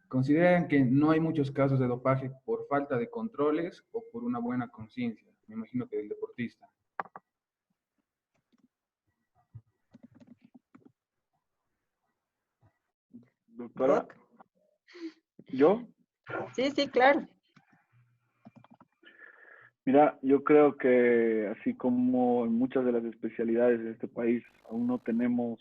S4: ¿Consideran que no hay muchos casos de dopaje por falta de controles o por una buena conciencia? Me imagino que del deportista.
S3: Doctora,
S2: ¿Doc?
S3: ¿yo?
S2: Sí, sí, claro.
S3: Mira, yo creo que así como en muchas de las especialidades de este país aún no tenemos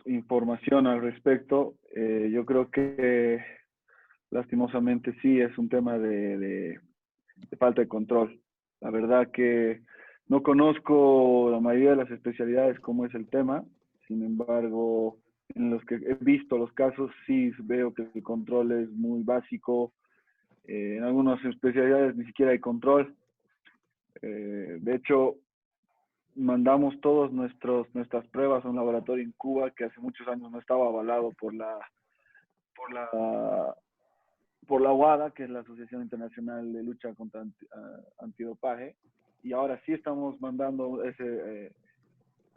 S3: información al respecto, yo creo que lastimosamente sí es un tema de falta de control. La verdad que no conozco la mayoría de las especialidades cómo es el tema, sin embargo, en los que he visto los casos sí veo que el control es muy básico. En algunas especialidades ni siquiera hay control. De hecho, mandamos todas nuestras pruebas a un laboratorio en Cuba que hace muchos años no estaba avalado por la, por la WADA, que es la Asociación Internacional de Lucha contra Antidopaje, y ahora sí estamos mandando a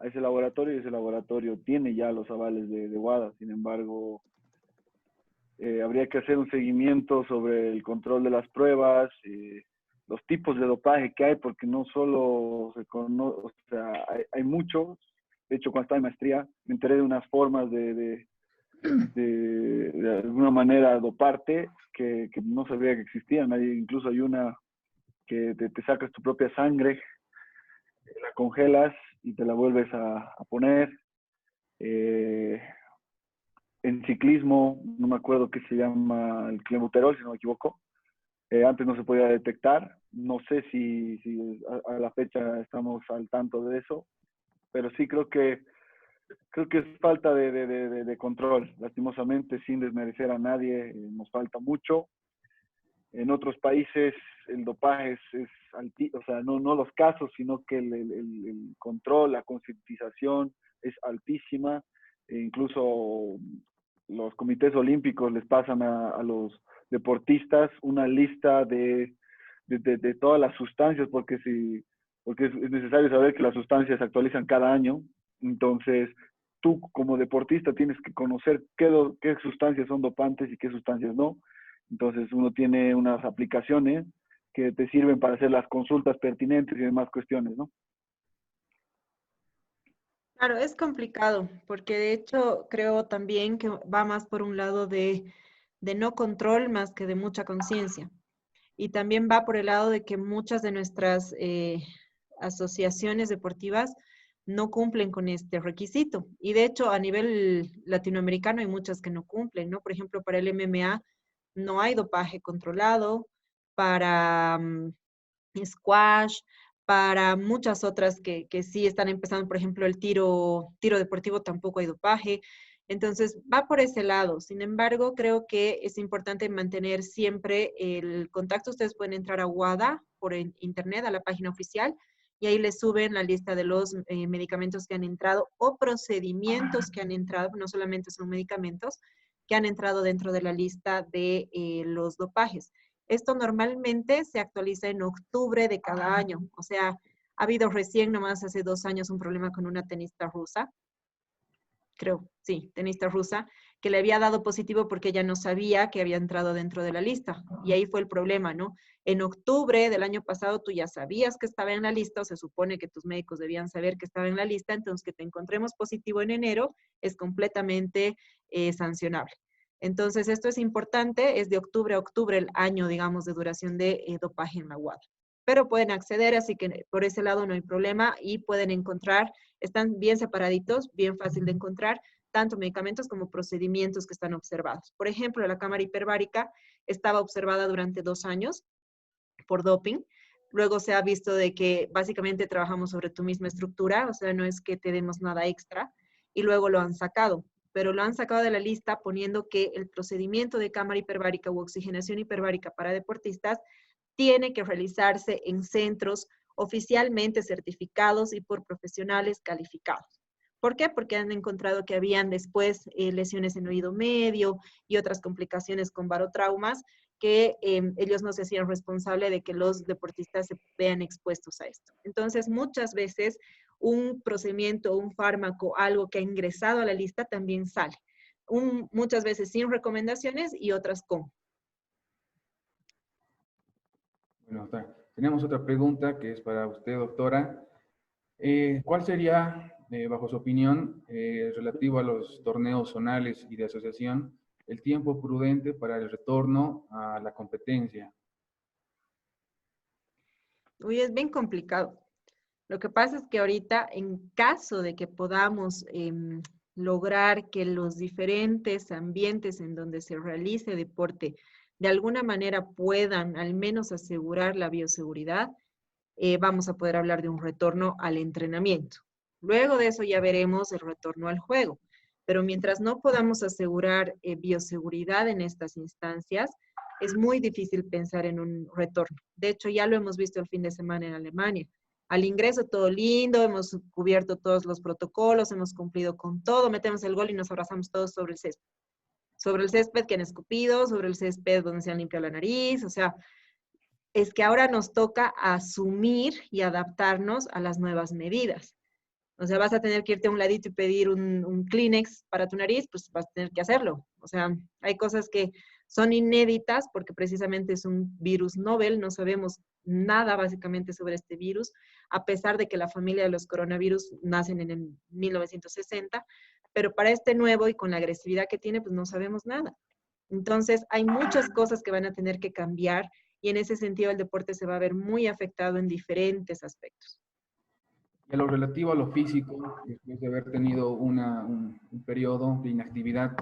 S3: ese laboratorio, y ese laboratorio tiene ya los avales de WADA. Sin embargo, habría que hacer un seguimiento sobre el control de las pruebas, los tipos de dopaje que hay, porque no solo se conoce, o sea, hay muchos. De hecho, cuando estaba en maestría, me enteré de unas formas de alguna manera doparte que no sabía que existían. Incluso hay una que te sacas tu propia sangre, la congelas y te la vuelves a poner. En ciclismo, no me acuerdo qué se llama, el clenbuterol, si no me equivoco. Antes no se podía detectar. No sé si a la fecha estamos al tanto de eso, pero sí creo que es falta de control. Lastimosamente, sin desmerecer a nadie, nos falta mucho. En otros países el dopaje es o sea, no los casos, sino que el control, la concientización es altísima. E incluso los comités olímpicos les pasan a los deportistas una lista de todas las sustancias, porque es necesario saber que las sustancias se actualizan cada año. Entonces, tú como deportista tienes que conocer qué sustancias son dopantes y qué sustancias no. Entonces, uno tiene unas aplicaciones que te sirven para hacer las consultas pertinentes y demás cuestiones, ¿no?
S2: Claro, es complicado, porque de hecho creo también que va más por un lado de no control más que de mucha conciencia. Y también va por el lado de que muchas de nuestras asociaciones deportivas no cumplen con este requisito. Y de hecho, a nivel latinoamericano hay muchas que no cumplen, ¿no? Por ejemplo, para el MMA no hay dopaje controlado, para squash, para muchas otras que sí están empezando, por ejemplo, el tiro deportivo tampoco hay dopaje. Entonces, va por ese lado. Sin embargo, creo que es importante mantener siempre el contacto. Ustedes pueden entrar a WADA por internet, a la página oficial, y ahí les suben la lista de los medicamentos que han entrado o procedimientos que han entrado, no solamente son medicamentos, que han entrado dentro de la lista de los dopajes. Esto normalmente se actualiza en octubre de cada año. O sea, ha habido recién nomás hace 2 años un problema con una tenista rusa, creo, sí, tenista rusa, que le había dado positivo porque ella no sabía que había entrado dentro de la lista. Y ahí fue el problema, ¿no? En octubre del año pasado tú ya sabías que estaba en la lista, o se supone que tus médicos debían saber que estaba en la lista, entonces que te encontremos positivo en enero es completamente sancionable. Entonces esto es importante, es de octubre a octubre el año, digamos, de duración de dopaje en la WADA. Pero pueden acceder, así que por ese lado no hay problema y pueden encontrar, están bien separaditos, bien fácil de encontrar, tanto medicamentos como procedimientos que están observados. Por ejemplo, la cámara hiperbárica estaba observada durante 2 años por doping. Luego se ha visto de que básicamente trabajamos sobre tu misma estructura, o sea, no es que te demos nada extra, y luego lo han sacado, pero lo han sacado de la lista poniendo que el procedimiento de cámara hiperbárica u oxigenación hiperbárica para deportistas tiene que realizarse en centros oficialmente certificados y por profesionales calificados. ¿Por qué? Porque han encontrado que habían después lesiones en oído medio y otras complicaciones con barotraumas que ellos no se hacían responsable de que los deportistas se vean expuestos a esto. Entonces, muchas veces un procedimiento, un fármaco, algo que ha ingresado a la lista también sale. Muchas veces sin recomendaciones y otras con.
S4: Bueno, tenemos otra pregunta que es para usted, doctora. ¿Cuál sería, bajo su opinión, relativo a los torneos zonales y de asociación, el tiempo prudente para el retorno a la competencia?
S2: Uy, es bien complicado. Lo que pasa es que ahorita, en caso de que podamos lograr que los diferentes ambientes en donde se realice deporte de alguna manera puedan al menos asegurar la bioseguridad, vamos a poder hablar de un retorno al entrenamiento. Luego de eso ya veremos el retorno al juego. Pero mientras no podamos asegurar bioseguridad en estas instancias, es muy difícil pensar en un retorno. De hecho, ya lo hemos visto el fin de semana en Alemania. Al ingreso todo lindo, hemos cubierto todos los protocolos, hemos cumplido con todo, metemos el gol y nos abrazamos todos sobre el césped. Sobre el césped que han escupido, sobre el césped donde se han limpiado la nariz, o sea, es que ahora nos toca asumir y adaptarnos a las nuevas medidas. O sea, vas a tener que irte a un ladito y pedir un Kleenex para tu nariz, pues vas a tener que hacerlo. O sea, hay cosas que son inéditas porque precisamente es un virus novel, no sabemos nada básicamente sobre este virus, a pesar de que la familia de los coronavirus nacen en el 1960, pero para este nuevo y con la agresividad que tiene, pues no sabemos nada. Entonces, hay muchas cosas que van a tener que cambiar y en ese sentido el deporte se va a ver muy afectado en diferentes aspectos.
S4: Y a lo relativo a lo físico, después de haber tenido un periodo de inactividad,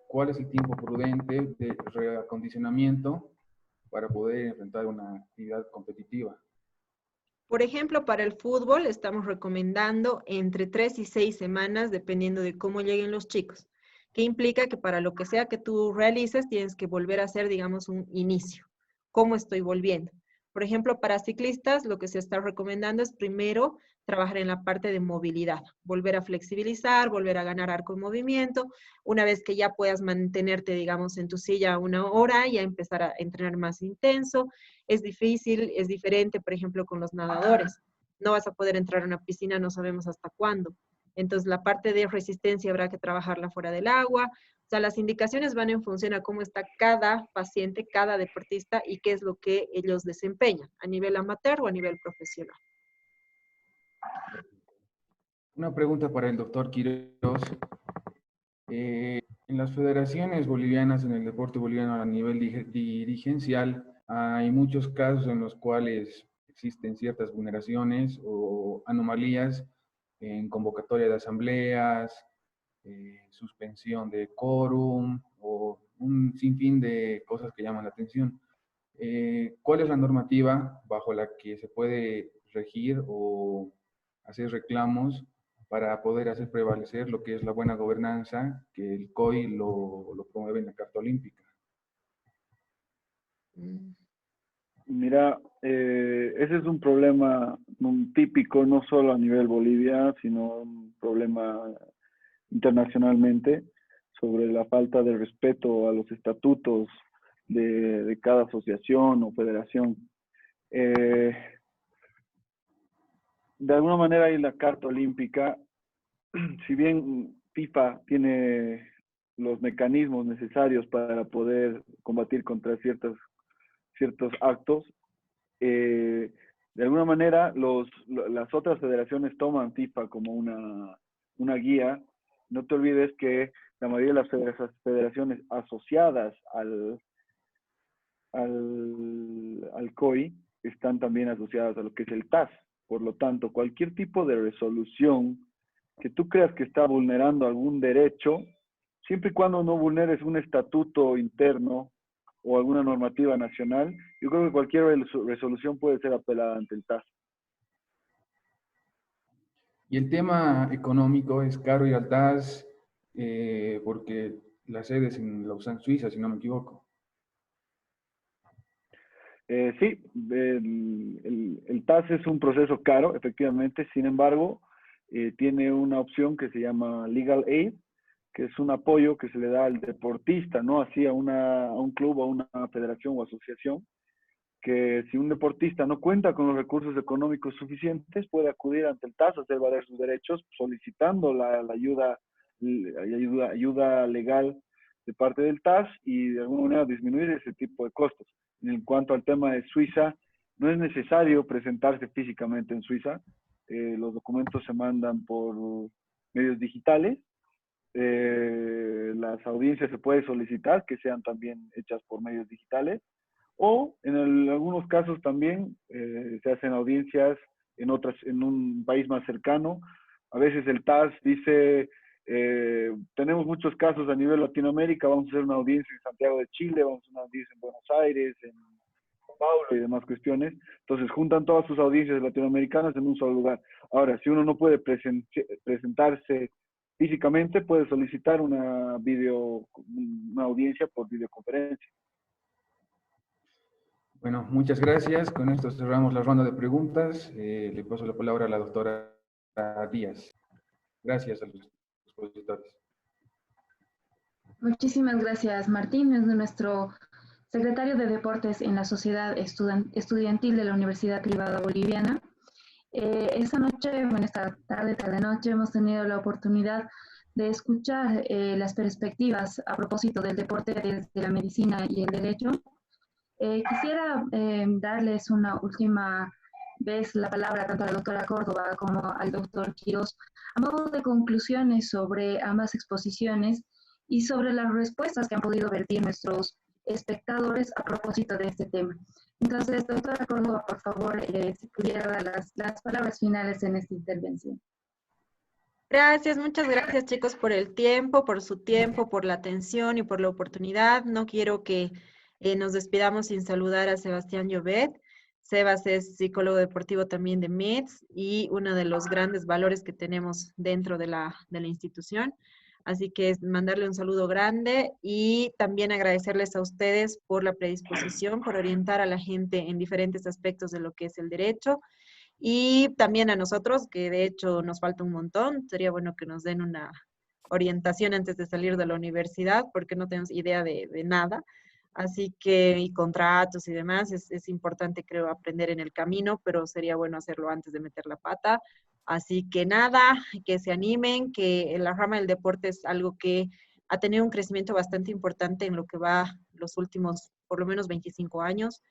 S4: ¿cuál es el tiempo prudente de reacondicionamiento para poder enfrentar una actividad competitiva?
S2: Por ejemplo, para el fútbol estamos recomendando entre 3 y 6 semanas, dependiendo de cómo lleguen los chicos, que implica que para lo que sea que tú realices, tienes que volver a hacer, digamos, un inicio. ¿Cómo estoy volviendo? Por ejemplo, para ciclistas, lo que se está recomendando es primero trabajar en la parte de movilidad, volver a flexibilizar, volver a ganar arco en movimiento. Una vez que ya puedas mantenerte, digamos, en tu silla 1 hora, ya empezar a entrenar más intenso. Es difícil, es diferente, por ejemplo, con los nadadores. No vas a poder entrar a una piscina, no sabemos hasta cuándo. Entonces, la parte de resistencia habrá que trabajarla fuera del agua. O sea, las indicaciones van en función a cómo está cada paciente, cada deportista y qué es lo que ellos desempeñan, a nivel amateur o a nivel profesional.
S4: Una pregunta para el doctor Quiroz. En las federaciones bolivianas, en el deporte boliviano a nivel dirigencial, hay muchos casos en los cuales existen ciertas vulneraciones o anomalías en convocatoria de asambleas, suspensión de quórum o un sinfín de cosas que llaman la atención. ¿Cuál es la normativa bajo la que se puede regir o hacer reclamos para poder hacer prevalecer lo que es la buena gobernanza, que el COI lo promueve en la Carta Olímpica?
S3: Mira, ese es un problema típico, no solo a nivel Bolivia, sino un problema internacionalmente, sobre la falta de respeto a los estatutos de cada asociación o federación. De alguna manera hay la Carta Olímpica, si bien FIFA tiene los mecanismos necesarios para poder combatir contra ciertos actos, de alguna manera las otras federaciones toman FIFA como una guía. No te olvides que la mayoría de las federaciones asociadas al COI están también asociadas a lo que es el TAS. Por lo tanto, cualquier tipo de resolución que tú creas que está vulnerando algún derecho, siempre y cuando no vulneres un estatuto interno o alguna normativa nacional, yo creo que cualquier resolución puede ser apelada ante el TAS.
S4: Y el tema económico es caro ir al TAS porque la sede es en Lausanne, Suiza, si no me equivoco.
S3: Sí, el TAS es un proceso caro, efectivamente. Sin embargo, tiene una opción que se llama Legal Aid, que es un apoyo que se le da al deportista, ¿no? Así a un club, a una federación o asociación, que si un deportista no cuenta con los recursos económicos suficientes, puede acudir ante el TAS a hacer valer sus derechos, solicitando la ayuda legal de parte del TAS y de alguna manera disminuir ese tipo de costos. En cuanto al tema de Suiza, no es necesario presentarse físicamente en Suiza. Los documentos se mandan por medios digitales. Las audiencias se puede solicitar que sean también hechas por medios digitales, o en algunos casos también se hacen audiencias en un país más cercano. A veces el TAS dice, tenemos muchos casos a nivel Latinoamérica, vamos a hacer una audiencia en Santiago de Chile, vamos a hacer una audiencia en Buenos Aires, en São Paulo y demás cuestiones. Entonces juntan todas sus audiencias latinoamericanas en un solo lugar. Ahora, si uno no puede presentarse físicamente, puede solicitar una audiencia por videoconferencia.
S4: Bueno, muchas gracias. Con esto cerramos la ronda de preguntas. Le paso la palabra a la doctora Díaz. Gracias a los expositores.
S1: Muchísimas gracias, Martín. Es nuestro secretario de Deportes en la Sociedad Estudiantil de la Universidad Privada Boliviana. Esta tarde-noche, hemos tenido la oportunidad de escuchar las perspectivas a propósito del deporte desde la medicina y el derecho. Quisiera darles una última vez la palabra tanto a la doctora Córdoba como al doctor Quirós a modo de conclusiones sobre ambas exposiciones y sobre las respuestas que han podido vertir nuestros espectadores a propósito de este tema. Entonces, doctora Córdoba, por favor, si pudiera dar las palabras finales en esta intervención.
S2: Gracias, muchas gracias chicos por el tiempo, por su tiempo, por la atención y por la oportunidad. No quiero que nos despidamos sin saludar a Sebastián Llobet. Sebas es psicólogo deportivo también de MEDS y uno de los grandes valores que tenemos dentro de la institución. Así que es mandarle un saludo grande y también agradecerles a ustedes por la predisposición, por orientar a la gente en diferentes aspectos de lo que es el derecho. Y también a nosotros, que de hecho nos falta un montón. Sería bueno que nos den una orientación antes de salir de la universidad, porque no tenemos idea de nada. Así que, y contratos y demás, es importante, creo, aprender en el camino, pero sería bueno hacerlo antes de meter la pata. Así que nada, que se animen, que la rama del deporte es algo que ha tenido un crecimiento bastante importante en lo que va los últimos, por lo menos 25 años.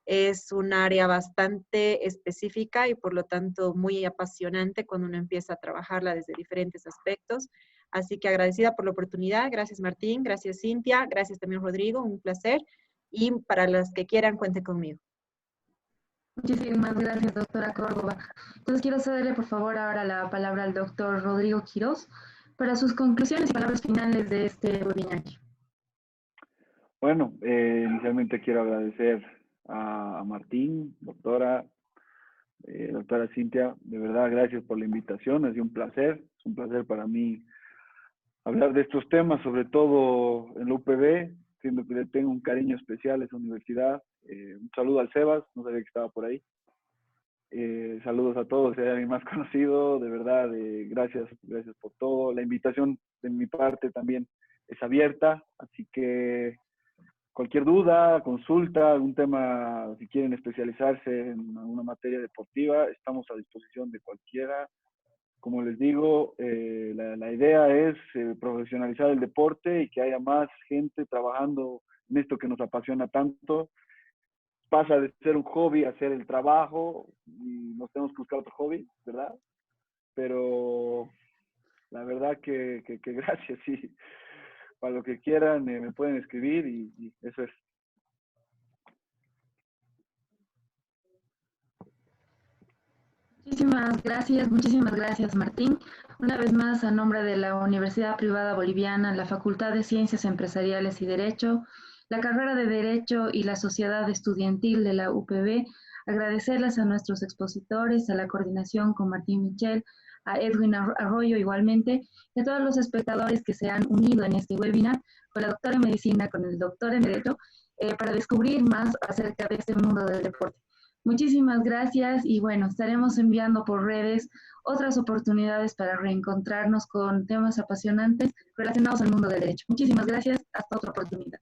S2: Es un área bastante específica y por lo tanto muy apasionante cuando uno empieza a trabajarla desde diferentes aspectos. Así que agradecida por la oportunidad. Gracias Martín, gracias Cintia, gracias también Rodrigo, un placer. Y para los que quieran, cuente conmigo.
S1: Muchísimas gracias, doctora Córdoba. Entonces quiero cederle, por favor, ahora la palabra al doctor Rodrigo Quirós para sus conclusiones y palabras finales de este webinar.
S3: Bueno, inicialmente quiero agradecer a Martín, doctora Cintia, de verdad, gracias por la invitación, ha sido un placer, es un placer para mí hablar de estos temas, sobre todo en la UPB, siendo que le tengo un cariño especial a esa universidad. Un saludo al Sebas, no sabía que estaba por ahí. Saludos a todos, si hay alguien más conocido, de verdad, gracias por todo. La invitación de mi parte también es abierta, así que cualquier duda, consulta, algún tema, si quieren especializarse en alguna materia deportiva, estamos a disposición de cualquiera. Como les digo, la idea es profesionalizar el deporte y que haya más gente trabajando en esto que nos apasiona tanto. Pasa de ser un hobby a ser el trabajo y nos tenemos que buscar otro hobby, ¿verdad? Pero la verdad que gracias, sí. Para lo que quieran me pueden escribir y eso es.
S1: Muchísimas gracias Martín. Una vez más, a nombre de la Universidad Privada Boliviana, la Facultad de Ciencias Empresariales y Derecho, la carrera de Derecho y la Sociedad Estudiantil de la UPB, agradecerles a nuestros expositores, a la coordinación con Martín Michel, a Edwin Arroyo igualmente, y a todos los espectadores que se han unido en este webinar con la doctora en Medicina, con el doctor en Derecho, para descubrir más acerca de este mundo del deporte. Muchísimas gracias y bueno, estaremos enviando por redes otras oportunidades para reencontrarnos con temas apasionantes relacionados al mundo del derecho. Muchísimas gracias, hasta otra oportunidad.